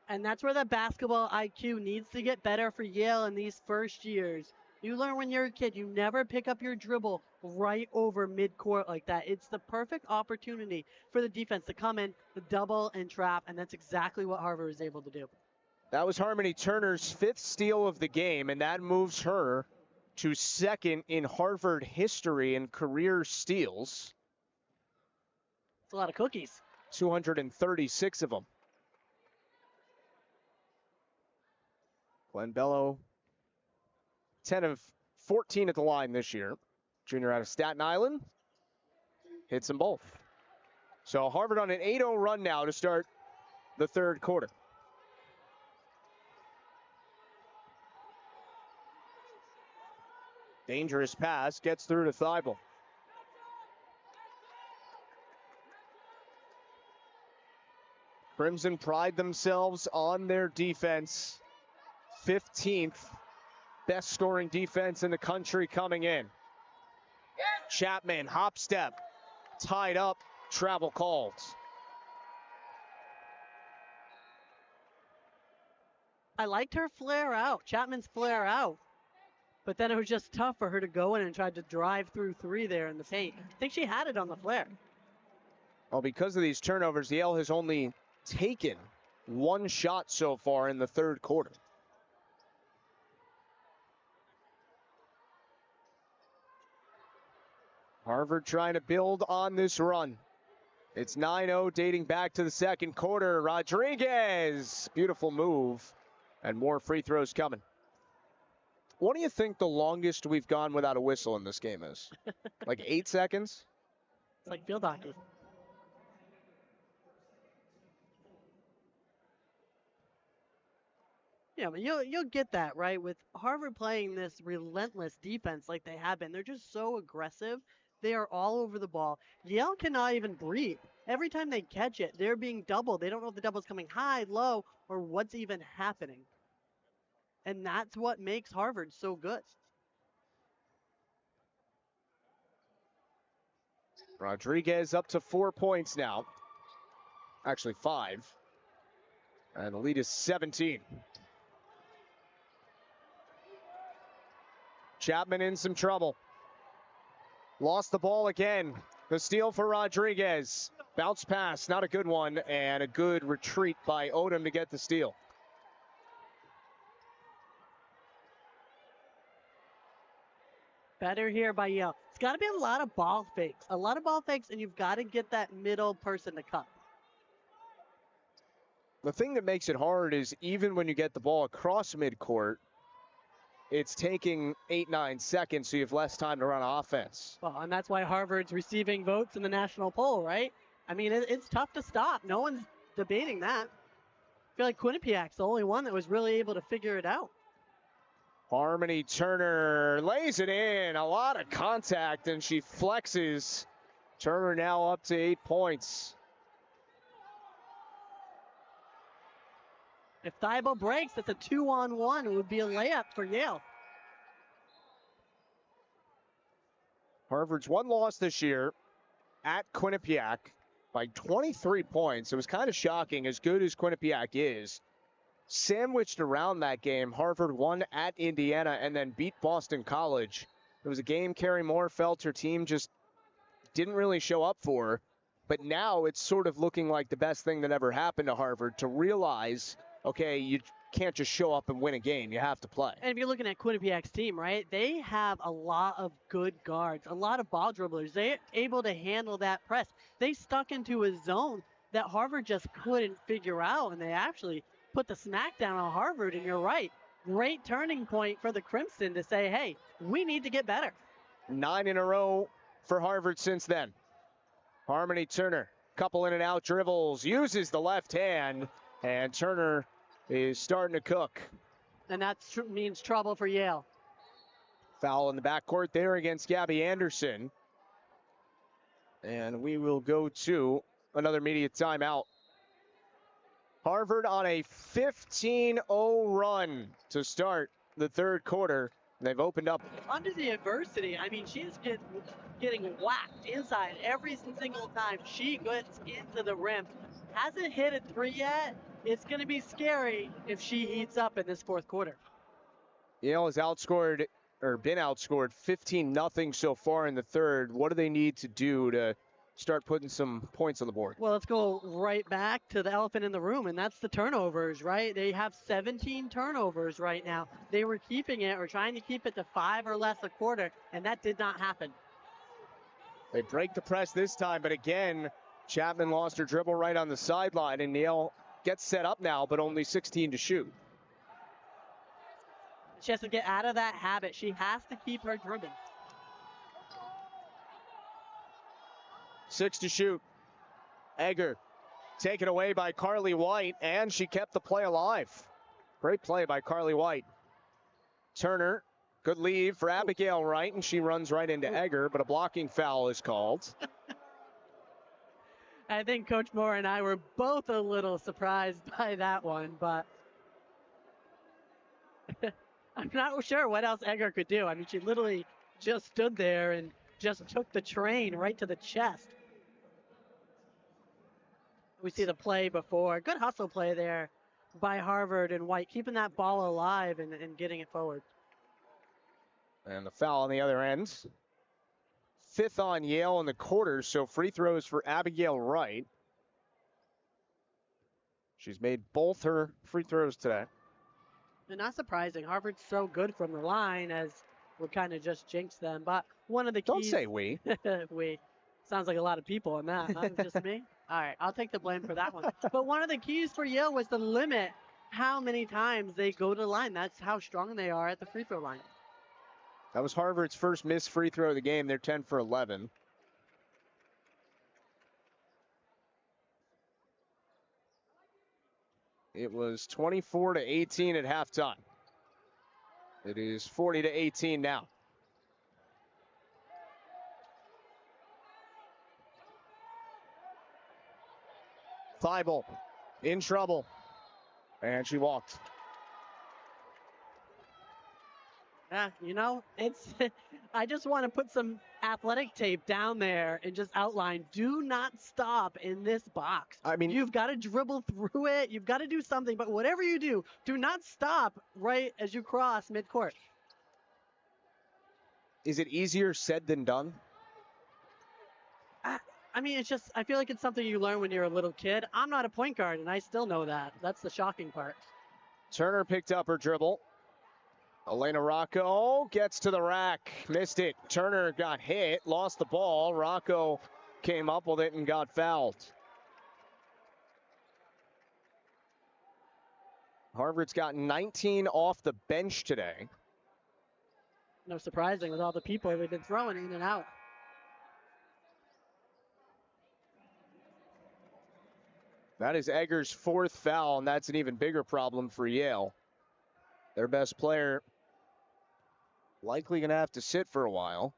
And that's where the basketball IQ needs to get better for Yale in these first years. You learn when you're a kid, you never pick up your dribble right over midcourt like that. It's the perfect opportunity for the defense to come in, the double and trap, and that's exactly what Harvard was able to do.
That was Harmony Turner's 5th steal of the game, and that moves her to 2nd in Harvard history in career steals.
It's a lot of cookies.
236 of them. Glenn Bello, 10 of 14 at the line this year. Junior out of Staten Island. Hits them both. So Harvard on an 8-0 run now to start the third quarter. Dangerous pass, gets through to Thibault. Crimson pride themselves on their defense. 15th best scoring defense in the country coming in. Chapman, hop step, tied up, travel called.
I liked her flare out, Chapman's flare out. But then it was just tough for her to go in and try to drive through 3 there in the paint. I think she had it on the flare.
Well, because of these turnovers, Yale has only taken 1 shot so far in the third quarter. Harvard trying to build on this run. It's 9-0 dating back to the second quarter. Rodriguez, beautiful move, and more free throws coming. What do you think the longest we've gone without a whistle in this game is? Like 8 seconds?
It's like field hockey. Yeah, but you'll get that, right? With Harvard playing this relentless defense like they have been, they're just so aggressive. They are all over the ball. Yale cannot even breathe. Every time they catch it, they're being doubled. They don't know if the double's coming high, low, or what's even happening. And that's what makes Harvard so good.
Rodriguez up to 4 points now. Actually 5. And the lead is 17. Chapman in some trouble. Lost the ball again. The steal for Rodriguez. Bounce pass, not a good one, and a good retreat by Odom to get the steal.
Better here by Yale. It's got to be a lot of ball fakes. A lot of ball fakes, and you've got to get that middle person to cut.
The thing that makes it hard is even when you get the ball across midcourt, it's taking 8-9 seconds, so you have less time to run offense.
Well, and that's why Harvard's receiving votes in the national poll, right? I mean, it's tough to stop. No one's debating that. I feel like Quinnipiac's the only one that was really able to figure it out.
Harmony Turner lays it in. A lot of contact, and she flexes. Turner now up to 8 points.
If Thibault breaks, that's a 2-on-1. It would be a layup for Yale.
Harvard's one loss this year at Quinnipiac by 23 points. It was kind of shocking, as good as Quinnipiac is. Sandwiched around that game, Harvard won at Indiana and then beat Boston College. It was a game Carrie Moore felt her team just didn't really show up for. But now it's sort of looking like the best thing that ever happened to Harvard, to realize, okay, you can't just show up and win a game. You have to play.
And if you're looking at Quinnipiac's team, right, they have a lot of good guards, a lot of ball dribblers. They're able to handle that press. They stuck into a zone that Harvard just couldn't figure out, and they actually put the smack down on Harvard, and you're right. Great turning point for the Crimson to say, hey, we need to get better.
9 in a row for Harvard since then. Harmony Turner, couple in and out dribbles, uses the left hand, and Turner is starting to cook.
And that means trouble for Yale.
Foul in the backcourt there against Gabby Anderson. And we will go to another media timeout. Harvard on a 15-0 run to start the third quarter. They've opened up.
Under the adversity, I mean, she's getting whacked inside every single time she gets into the rim. Hasn't hit a three yet. It's going to be scary if she heats up in this fourth quarter.
Yale has outscored, or been outscored, 15-0 so far in the third. What do they need to do to start putting some points on the board?
Well, let's go right back to the elephant in the room, and that's the turnovers, right? They have 17 turnovers right now. They were keeping it or trying to keep it to 5 or less a quarter, and that did not happen.
They break the press this time, but again, Chapman lost her dribble right on the sideline, and Yale gets set up now, but only 16 to shoot.
She has to get out of that habit. She has to keep her dribbling.
6 to shoot. Egger taken away by Carly White, and she kept the play alive. Great play by Carly White. Turner, good lead for Abigail Wright, and she runs right into Egger, but a blocking foul is called.
I think Coach Moore and I were both a little surprised by that one, but I'm not sure what else Egger could do. I mean, she literally just stood there and just took the train right to the chest. We see the play before. Good hustle play there by Harvard and White, keeping that ball alive and getting it forward.
And the foul on the other end. 5th on Yale in the quarter, so free throws for Abigail Wright. She's made both her free throws today.
And not surprising. Harvard's so good from the line, as we kind of just jinxed them. But one of the keys.
Don't say we.
We. Sounds like a lot of people in that. Not just me. All right, I'll take the blame for that one. But one of the keys for Yale was to limit how many times they go to the line. That's how strong they are at the free throw line.
That was Harvard's first missed free throw of the game. They're 10 for 11. It was 24 to 18 at halftime. It is 40 to 18 now. Thibault in trouble, and she walked.
Yeah, you know, it's. I just want to put some athletic tape down there and just outline, do not stop in this box.
I mean,
you've got to dribble through it. You've got to do something, but whatever you do not stop right as you cross midcourt.
Is it easier said than done?
I mean, it's just, I feel like it's something you learn when you're a little kid. I'm not a point guard, and I still know that. That's the shocking part.
Turner picked up her dribble. Elena Rocco gets to the rack. Missed it. Turner got hit, lost the ball. Rocco came up with it and got fouled. Harvard's got 19 off the bench today.
No surprising with all the people they've been throwing in and out.
That is Egger's 4th foul, and that's an even bigger problem for Yale. Their best player likely going to have to sit for a while.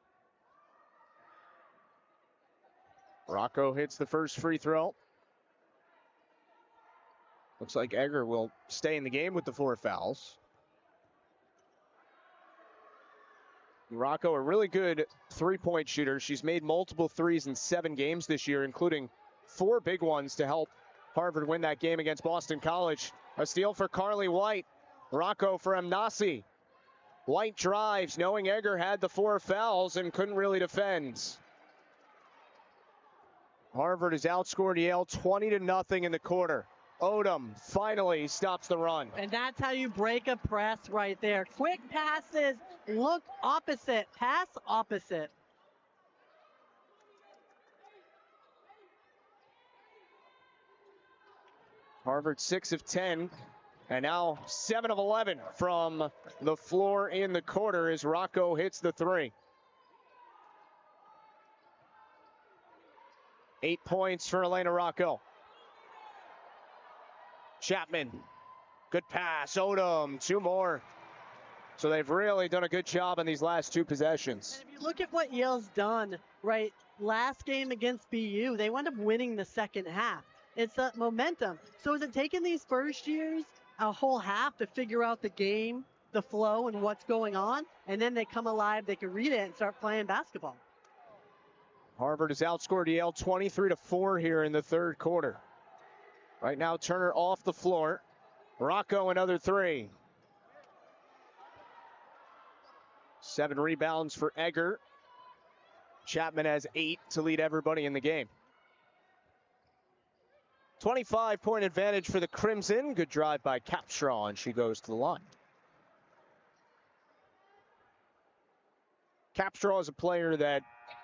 Rocco hits the first free throw. Looks like Egger will stay in the game with the 4 fouls. Rocco, a really good three-point shooter. She's made multiple threes in 7 games this year, including 4 big ones to help Harvard win that game against Boston College. A steal for Carly White. Rocco for Amnasi. White drives, knowing Egger had the 4 fouls and couldn't really defend. Harvard has outscored Yale 20-0 in the quarter. Odom finally stops the run.
And that's how you break a press right there. Quick passes, look opposite, pass opposite.
Harvard 6 of 10, and now 7 of 11 from the floor in the quarter as Rocco hits the 3. 8 points for Elena Rocco. Chapman, good pass. Odom, 2 more. So they've really done a good job in these last 2 possessions.
And if you look at what Yale's done, right, last game against BU, they wound up winning the second half. It's that momentum. So is it taking these first years a whole half to figure out the game, the flow, and what's going on? And then they come alive, they can read it and start playing basketball.
Harvard has outscored Yale 23-4 here in the third quarter. Right now, Turner off the floor. Rocco, another 3. 7 rebounds for Egger. Chapman has 8 to lead everybody in the game. 25-point advantage for the Crimson. Good drive by Capstraw, and she goes to the line. Capstraw is a player that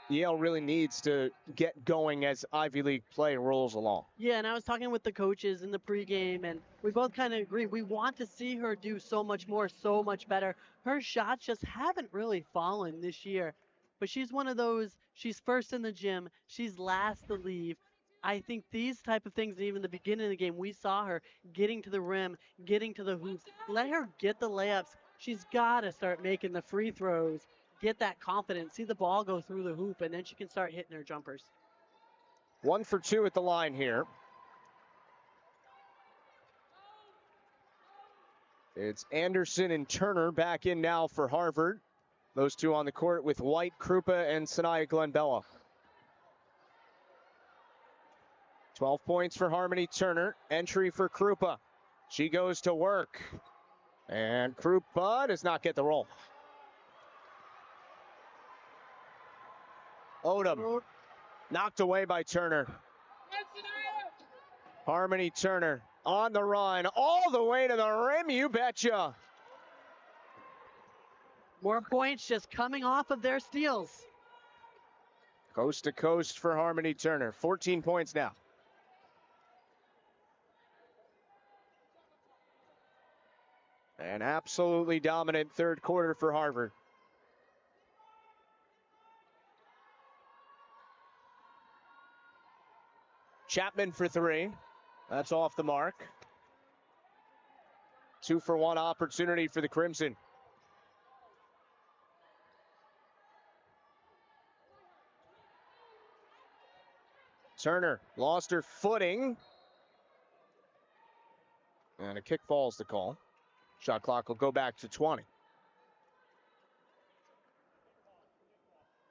Yale really needs to get going as Ivy League play rolls along.
Yeah, and I was talking with the coaches in the pregame, and we both kind of agree. We want to see her do so much more, so much better. Her shots just haven't really fallen this year. But she's one of those, she's first in the gym, she's last to leave. I think these type of things, even the beginning of the game, we saw her getting to the rim, getting to the hoops. Let her get the layups. She's got to start making the free throws, get that confidence, see the ball go through the hoop, and then she can start hitting her jumpers.
1 for 2 at the line here. It's Anderson and Turner back in now for Harvard. Those 2 on the court with White, Krupa, and Sanaya Glenbella. 12 points for Harmony Turner. Entry for Krupa. She goes to work. And Krupa does not get the roll. Odom knocked away by Turner. Harmony Turner on the run all the way to the rim, you betcha.
More points just coming off of their steals.
Coast to coast for Harmony Turner. 14 points now. An absolutely dominant third quarter for Harvard. Chapman for 3. That's off the mark. 2 for 1 opportunity for the Crimson. Turner lost her footing. And a kick ball's the call. Shot clock will go back to 20.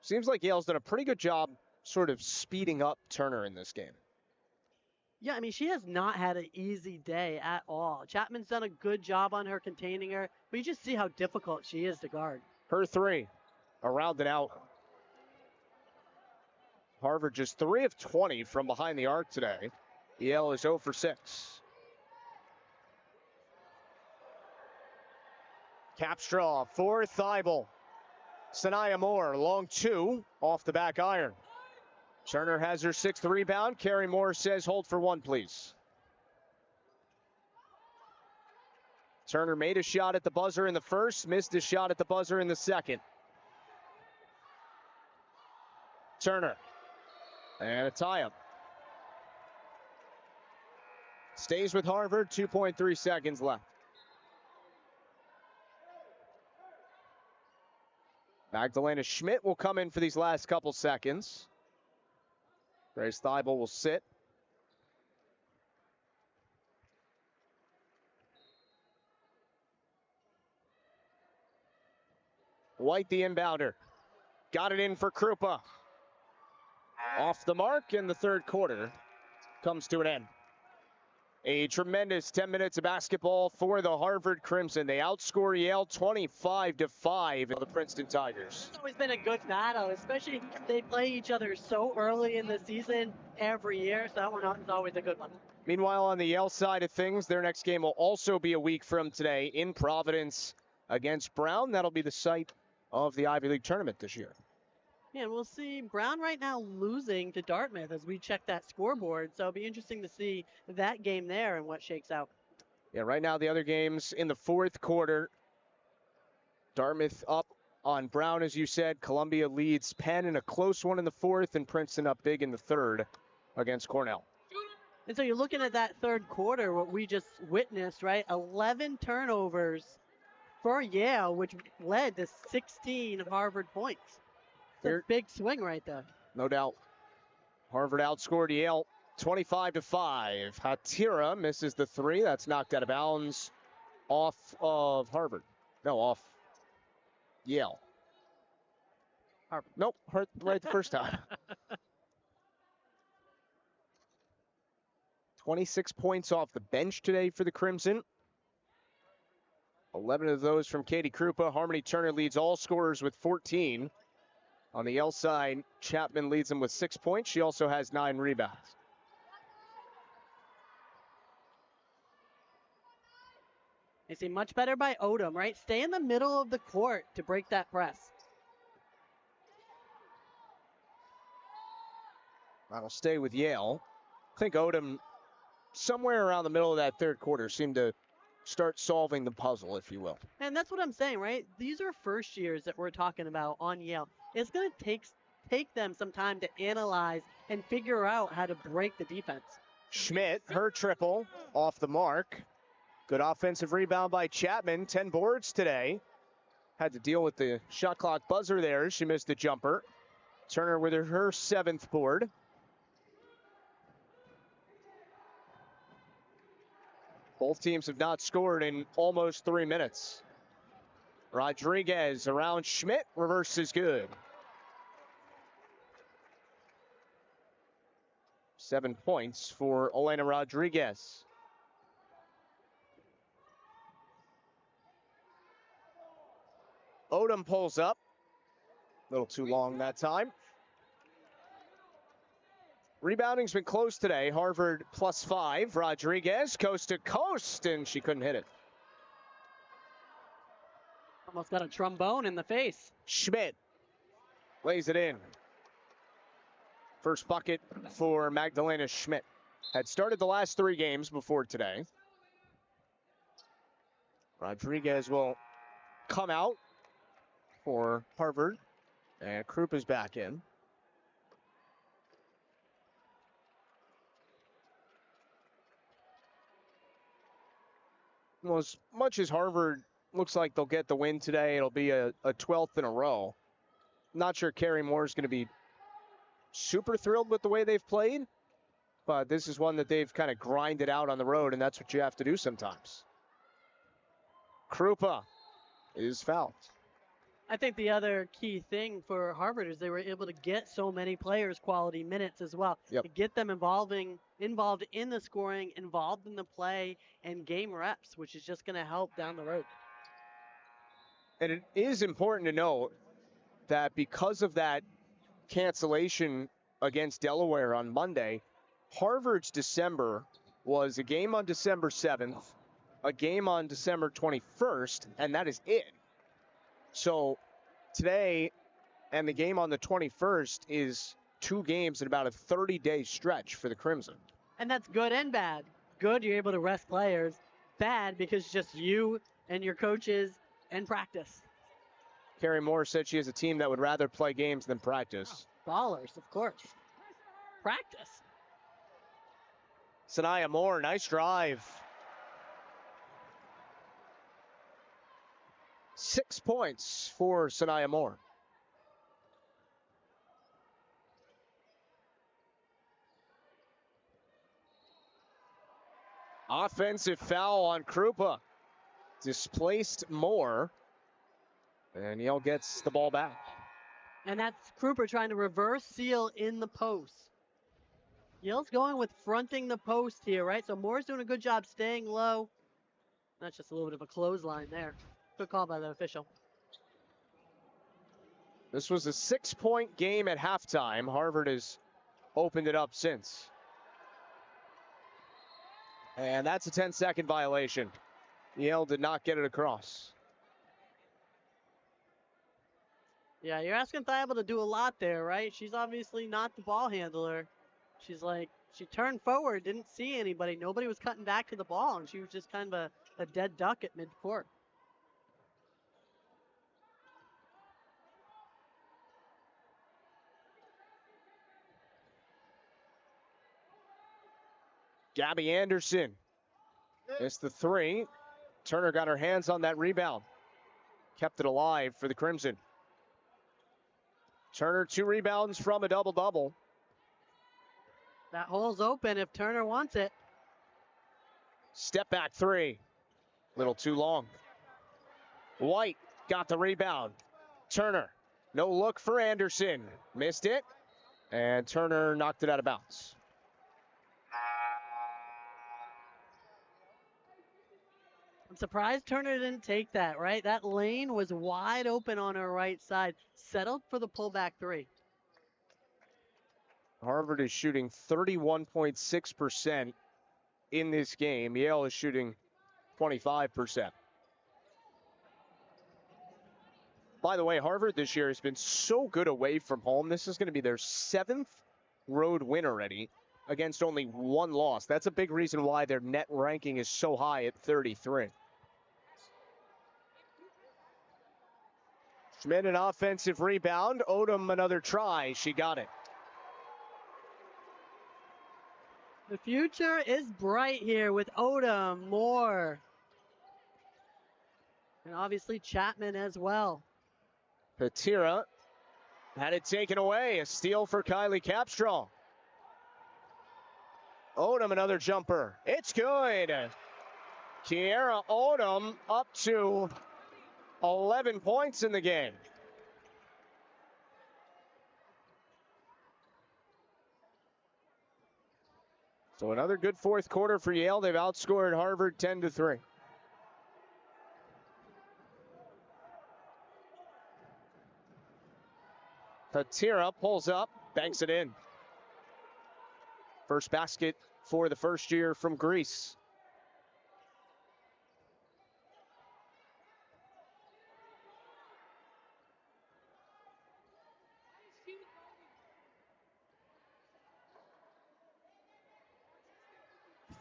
Seems like Yale's done a pretty good job sort of speeding up Turner in this game.
Yeah, I mean, she has not had an easy day at all. Chapman's done a good job on her containing her, but you just see how difficult she is to guard.
Her 3, around and out. Harvard just 3 of 20 from behind the arc today. Yale is 0 for 6. Capstraw for Thibault. Sanaya Moore, long 2, off the back iron. Turner has her 6th rebound. Carrie Moore says, hold for 1, please. Turner made a shot at the buzzer in the first, missed a shot at the buzzer in the second. Turner. And a tie-up. Stays with Harvard, 2.3 seconds left. Magdalena Schmidt will come in for these last couple seconds. Grace Thibault will sit. White, the inbounder. Got it in for Krupa. Off the mark, in the third quarter comes to an end. A tremendous 10 minutes of basketball for the Harvard Crimson. They outscore Yale 25-5 in the Princeton Tigers.
It's always been a good battle, especially they play each other so early in the season every year. So that one is always a good one.
Meanwhile, on the Yale side of things, their next game will also be a week from today in Providence against Brown. That'll be the site of the Ivy League tournament this year.
Yeah, and we'll see Brown right now losing to Dartmouth as we check that scoreboard. So it'll be interesting to see that game there and what shakes out.
Yeah, right now the other games in the fourth quarter. Dartmouth up on Brown, as you said. Columbia leads Penn in a close one in the fourth, and Princeton up big in the third against Cornell.
And so you're looking at that third quarter, what we just witnessed, right? 11 turnovers for Yale, which led to 16 Harvard points. It's a big swing right there.
No doubt. Harvard outscored Yale 25-5. Hatira misses the three. That's knocked out of bounds off of Harvard. No, off Yale.
Harvard.
Nope, hurt right the first time. 26 points off the bench today for the Crimson. 11 of those from Katie Krupa. Harmony Turner leads all scorers with 14. On the Yale side, Chapman leads them with 6 points. She also has 9 rebounds.
You see much better by Odom, right? Stay in the middle of the court to break that press.
That'll stay with Yale. I think Odom, somewhere around the middle of that third quarter, seemed to start solving the puzzle, if you will.
And that's what I'm saying, right? These are first years that we're talking about on Yale. It's going to take them some time to analyze and figure out how to break the defense.
Schmidt, her triple off the mark. Good offensive rebound by Chapman. 10 boards today. Had to deal with the shot clock buzzer there. She missed the jumper. Turner with her 7th board. Both teams have not scored in almost 3 minutes. Rodriguez around Schmidt. Reverse is good. 7 points for Elena Rodriguez. Odom pulls up. A little too long that time. Rebounding's been close today. Harvard +5. Rodriguez coast to coast, and she couldn't hit it.
Almost got a trombone in the face.
Schmidt lays it in. First bucket for Magdalena Schmidt. Had started the last 3 games before today. Rodriguez will come out for Harvard, and Krupp is back in. Well, as much as Harvard looks like they'll get the win today, it'll be a 12th in a row. Not sure Carrie Moore is going to be super thrilled with the way they've played, but this is one that they've kind of grinded out on the road, and that's what you have to do sometimes. Krupa is fouled.
I think the other key thing for Harvard is they were able to get so many players quality minutes as well.
Yep.
To get them involved in the scoring, involved in the play, and game reps, which is just going to help down the road.
And it is important to note that because of that cancellation against Delaware on Monday, Harvard's December was a game on December 7th, a game on December 21st, and that is it. So today and the game on the 21st is 2 games in about a 30-day stretch for the Crimson.
And that's good and bad. Good, you're able to rest players. Bad, because it's just you and your coaches and practice.
Carrie Moore said she has a team that would rather play games than practice.
Oh, ballers, of course. Practice.
Sanaya Moore, nice drive. 6 points for Sanaya Moore. Offensive foul on Krupa. Displaced Moore. And Yale gets the ball back.
And that's Krupa trying to reverse seal in the post. Yale's going with fronting the post here, right? So Moore's doing a good job staying low. That's just a little bit of a clothesline there. Good call by the official.
This was a 6-point game at halftime. Harvard has opened it up since. And that's a 10-second violation. Yale did not get it across.
Yeah, you're asking Thibault to do a lot there, right? She's obviously not the ball handler. She's like, she turned forward, didn't see anybody. Nobody was cutting back to the ball, and she was just kind of a dead duck at midcourt.
Gabby Anderson missed the three. Turner got her hands on that rebound. Kept it alive for the Crimson. Turner 2 rebounds from a double-double.
That hole's open if Turner wants it.
Step back 3. Little too long. White got the rebound. Turner, no look for Anderson. Missed it. And Turner knocked it out of bounds.
I'm surprised Turner didn't take that, right? That lane was wide open on her right side. Settled for the pullback 3.
Harvard is shooting 31.6% in this game. Yale is shooting 25%. By the way, Harvard this year has been so good away from home. This is going to be their 7th road win already against only 1 loss. That's a big reason why their net ranking is so high at 33. Schmidt an offensive rebound. Odom another try. She got it.
The future is bright here with Odom, Moore, and obviously Chapman as well.
Patira had it taken away. A steal for Kylie Capstrong. Odom another jumper. It's good. Kiera Odom up to 11 points in the game. So another good fourth quarter for Yale. They've outscored Harvard 10-3. Patira pulls up, banks it in. First basket for the first year from Greece.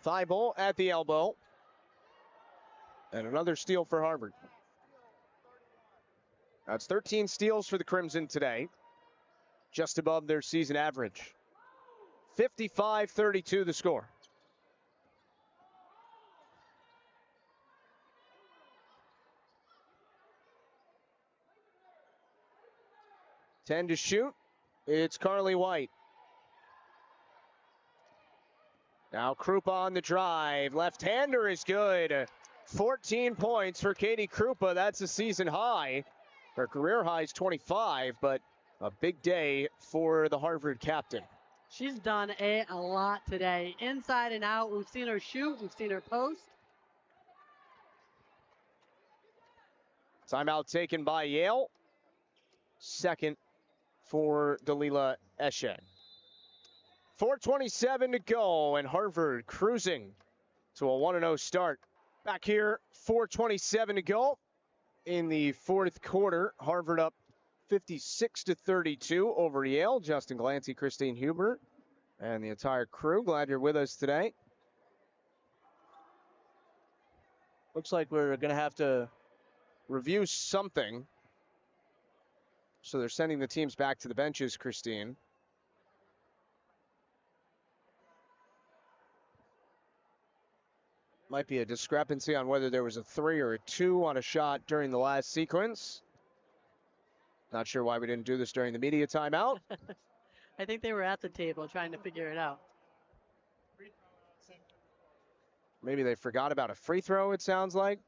Thibault at the elbow. And another steal for Harvard. That's 13 steals for the Crimson today. Just above their season average. 55-32 the score. Ten to shoot. It's Carly White. Now Krupa on the drive. Left-hander is good. 14 points for Katie Krupa. That's a season high. Her career high is 25, but a big day for the Harvard captain.
She's done a lot today. Inside and out. We've seen her shoot. We've seen her post.
Timeout taken by Yale. Second for Dalila Eshe. 4:27 to go, and Harvard cruising to a 1-0 start. Back here, 4:27 to go in the fourth quarter. Harvard up 56-32 over Yale. Justin Glancy, Christine Hubert, and the entire crew. Glad you're with us today. Looks like we're going to have to review something. So they're sending the teams back to the benches, Christine. Might be a discrepancy on whether there was a 3 or a 2 on a shot during the last sequence. Not sure why we didn't do this during the media timeout.
I think they were at the table trying to figure it out.
Maybe they forgot about a free throw, it sounds like.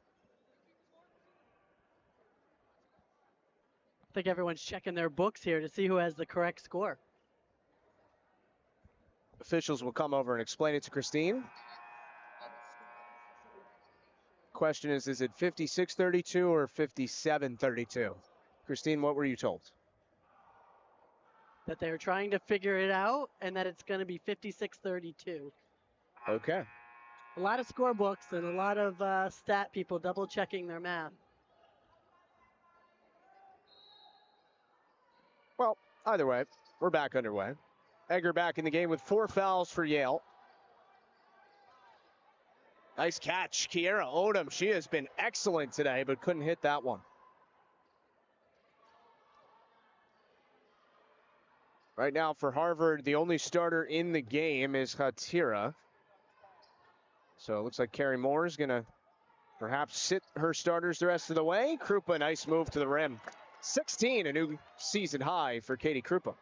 I think everyone's checking their books here to see who has the correct score.
Officials will come over and explain it to Christine. Question is it 56-32 or 57-32? Christine, what were you told?
That they're trying to figure it out and that it's going to be 56-32.
Okay.
A lot of score books and a lot of stat people double checking their math.
Well, either way, we're back underway. Egger back in the game with 4 fouls for Yale. Nice catch, Kiera Odom. She has been excellent today, but couldn't hit that one. Right now for Harvard, the only starter in the game is Hatira. So it looks like Carrie Moore is going to perhaps sit her starters the rest of the way. Krupa, nice move to the rim. 16, a new season high for Katie Krupa.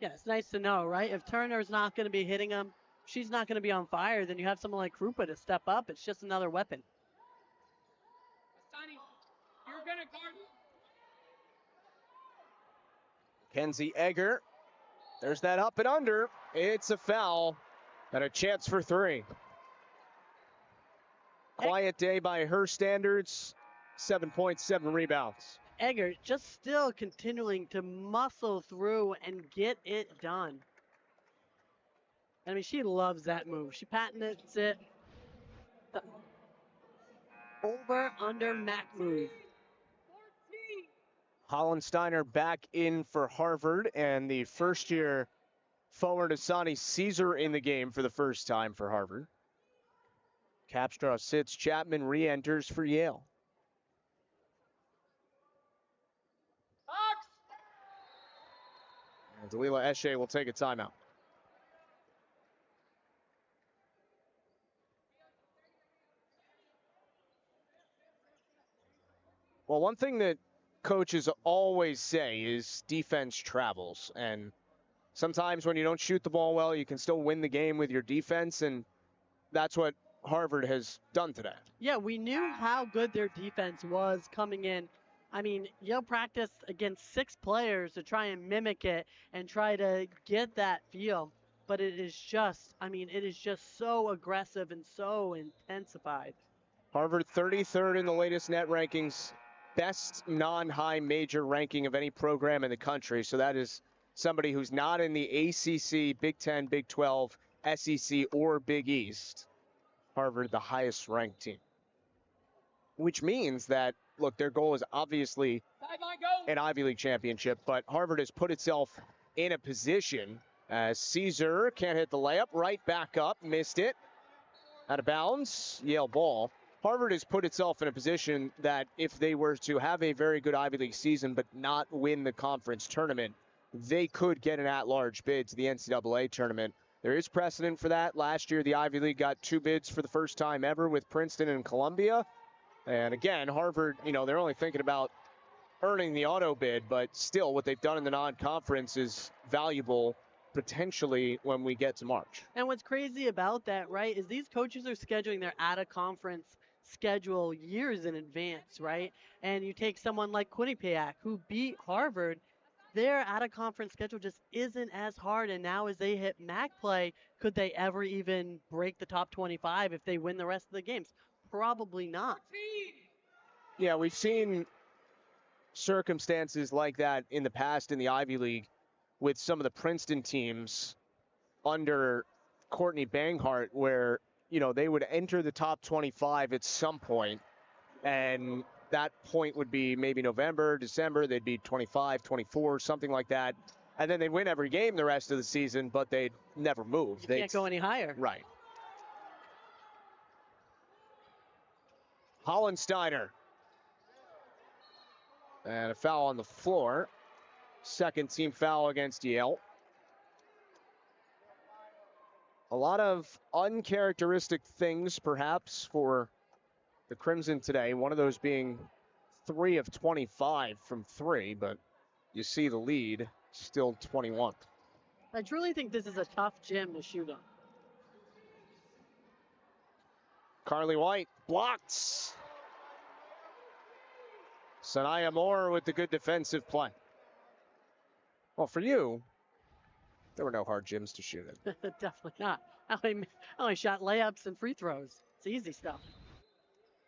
Yeah, it's nice to know, right? If Turner's not going to be hitting them, she's not going to be on fire, then you have someone like Krupa to step up. It's just another weapon.
You're going to guard.
Kenzie Egger. There's that up and under. It's a foul and a chance for 3. Quiet day by her standards. 7 points, 7 rebounds.
Egger just still continuing to muscle through and get it done. I mean, she loves that move. She patents it. The over, under, Mac move.
Hollensteiner back in for Harvard, and the first-year forward Asani Caesar in the game for the first time for Harvard. Capstraw sits, Chapman re-enters for Yale. And Dalila Eshe will take a timeout. Well, one thing that coaches always say is defense travels. And sometimes when you don't shoot the ball well, you can still win the game with your defense. And that's what Harvard has done today.
Yeah, we knew how good their defense was coming in. I mean, Yale practiced against 6 players to try and mimic it and try to get that feel. But it is just, I mean, it is just so aggressive and so intensified.
Harvard 33rd in the latest net rankings, best non-high major ranking of any program in the country. So that is somebody who's not in the ACC, Big 10, Big 12, SEC, or Big East. Harvard, the highest ranked team. Which means that, look, their goal is obviously an Ivy League championship, but Harvard has put itself in a position as Caesar can't hit the layup, right back up, missed it. Out of bounds, Yale ball. Harvard has put itself in a position that if they were to have a very good Ivy League season but not win the conference tournament, they could get an at-large bid to the NCAA tournament. There is precedent for that. Last year, the Ivy League got 2 bids for the first time ever with Princeton and Columbia. And again, Harvard, they're only thinking about earning the auto bid, but still what they've done in the non-conference is valuable potentially when we get to March.
And what's crazy about that, right, is these coaches are scheduling their out-of-conference schedule years in advance, right? And you take someone like Quinnipiac, who beat Harvard, their out-of-conference schedule just isn't as hard. And now as they hit MAC play, could they ever even break the top 25 if they win the rest of the games? Probably not.
Yeah, we've seen circumstances like that in the past in the Ivy League with some of the Princeton teams under Courtney Banghart where, they would enter the top 25 at some point, and that point would be maybe November, December, they'd be 25, 24, something like that. And then they'd win every game the rest of the season, but they'd never move.
You can't go any higher.
Right. Hollensteiner. And a foul on the floor. Second team foul against Yale. A lot of uncharacteristic things, perhaps, for the Crimson today. One of those being 3 of 25 from 3, but you see the lead, still 21.
I truly think this is a tough gym to shoot on.
Carly White blocked. Sanaya Moore with the good defensive play. Well, for you, there were no hard gyms to shoot in.
Definitely not. I only shot layups and free throws. It's easy stuff.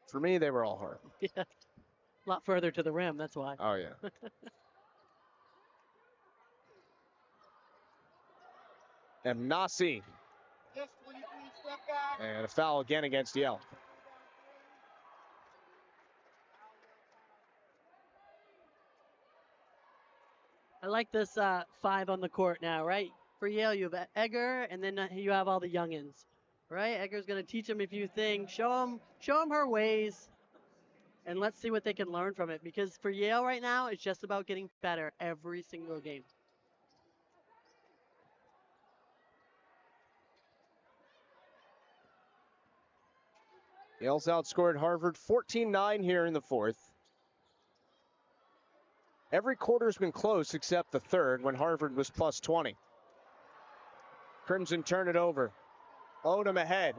For me, they were all hard.
Yeah. A lot further to the rim, that's why.
Oh, yeah. Nasi. And a foul again against Yale.
I like this 5 on the court now, right? For Yale, you have Egger, and then you have all the youngins, right? Egger's going to teach them a few things, show them her ways, and let's see what they can learn from it. Because for Yale right now, it's just about getting better every single game.
Yale's outscored Harvard 14-9 here in the fourth. Every quarter's been close except the third when Harvard was plus 20. Crimson turn it over. Odom ahead.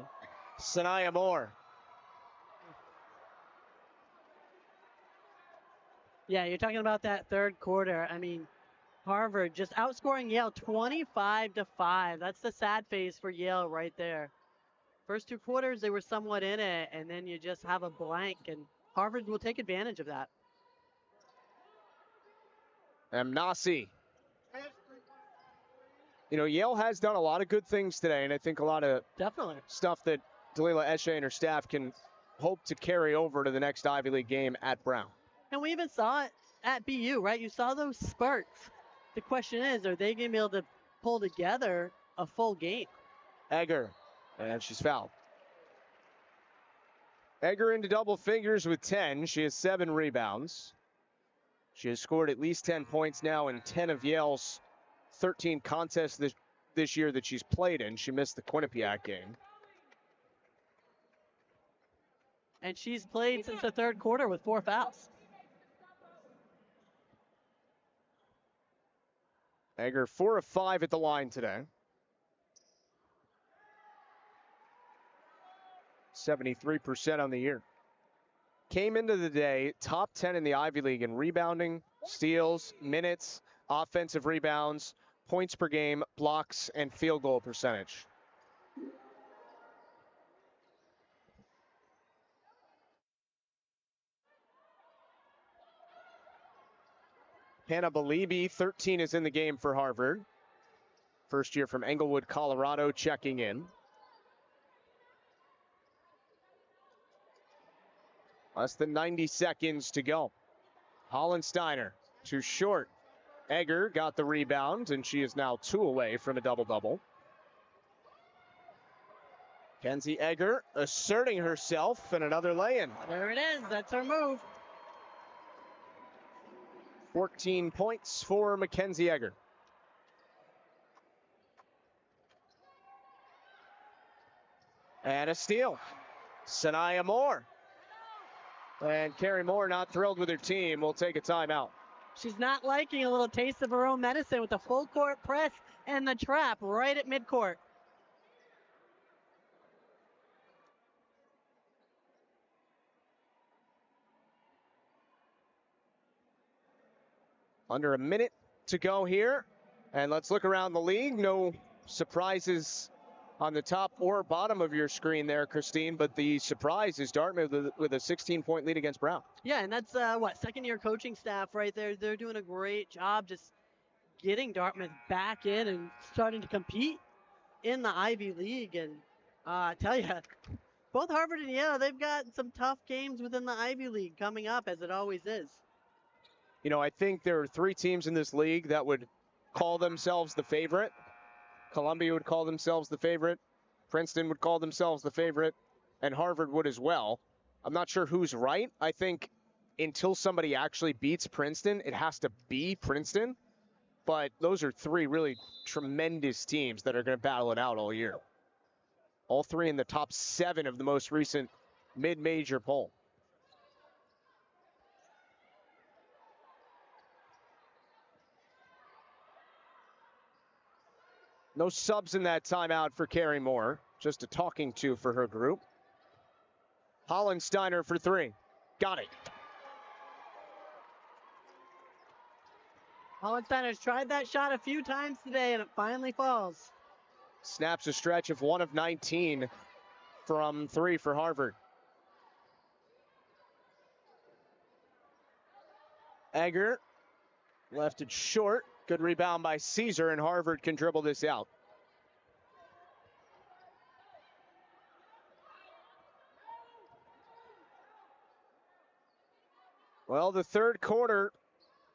Sanaya Moore.
Yeah, you're talking about that third quarter. I mean, Harvard just outscoring Yale 25-5. That's the sad phase for Yale right there. First 2 quarters, they were somewhat in it, and then you just have a blank, and Harvard will take advantage of that.
Nasi. You know, Yale has done a lot of good things today, and I think a lot of
Definitely
stuff that Dalila Eshe and her staff can hope to carry over to the next Ivy League game at Brown.
And we even saw it at BU, right? You saw those spurts. The question is, are they going to be able to pull together a full game?
Egger, and she's fouled. Egger into double figures with 10. She has 7 rebounds. She has scored at least 10 points now in 10 of Yale's 13 contests this year that she's played in. She missed the Quinnipiac game.
And she's played since the third quarter with 4 fouls.
Egger 4 of 5 at the line today. 73% on the year. Came into the day top 10 in the Ivy League in rebounding, steals, minutes, offensive rebounds, points per game, blocks, and field goal percentage. Hannah Belibi, 13 is in the game for Harvard. First year from Englewood, Colorado, checking in. Less than 90 seconds to go. Hollensteiner, too short. Egger got the rebound, and she is now 2 away from a double-double. Kenzie Egger asserting herself, and another lay-in.
There it is. That's her move.
14 points for Mackenzie Egger. And a steal. Sanaya Moore. And Carrie Moore, not thrilled with her team, will take a timeout.
She's not liking a little taste of her own medicine with the full court press and the trap right at midcourt.
Under a minute to go here. And let's look around the league. No surprises on the top or bottom of your screen there, Christine, but the surprise is Dartmouth with a 16-point lead against Brown.
Yeah, and that's, second-year coaching staff right there. They're doing a great job just getting Dartmouth back in and starting to compete in the Ivy League. And I tell you, both Harvard and Yale, they've got some tough games within the Ivy League coming up, as it always is.
You know, I think there are 3 teams in this league that would call themselves the favorite. Columbia would call themselves the favorite. Princeton would call themselves the favorite. And Harvard would as well. I'm not sure who's right. I think until somebody actually beats Princeton, it has to be Princeton. But those are 3 really tremendous teams that are going to battle it out all year. All 3 in the top 7 of the most recent mid-major poll. No subs in that timeout for Carrie Moore. Just a talking to for her group. Hollensteiner for three. Got it.
Hollensteiner's tried that shot a few times today, and it finally falls.
Snaps a stretch of 1 of 19 from three for Harvard. Egger left it short. Good rebound by Caesar, and Harvard can dribble this out. Well, the third quarter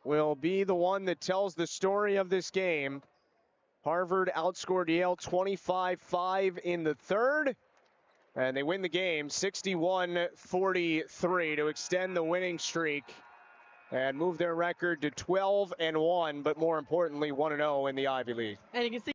will be the one that tells the story of this game. Harvard outscored Yale 25-5 in the third, and they win the game 61-43 to extend the winning streak and move their record to 12-1, but more importantly, 1-0 in the Ivy League.
And you can see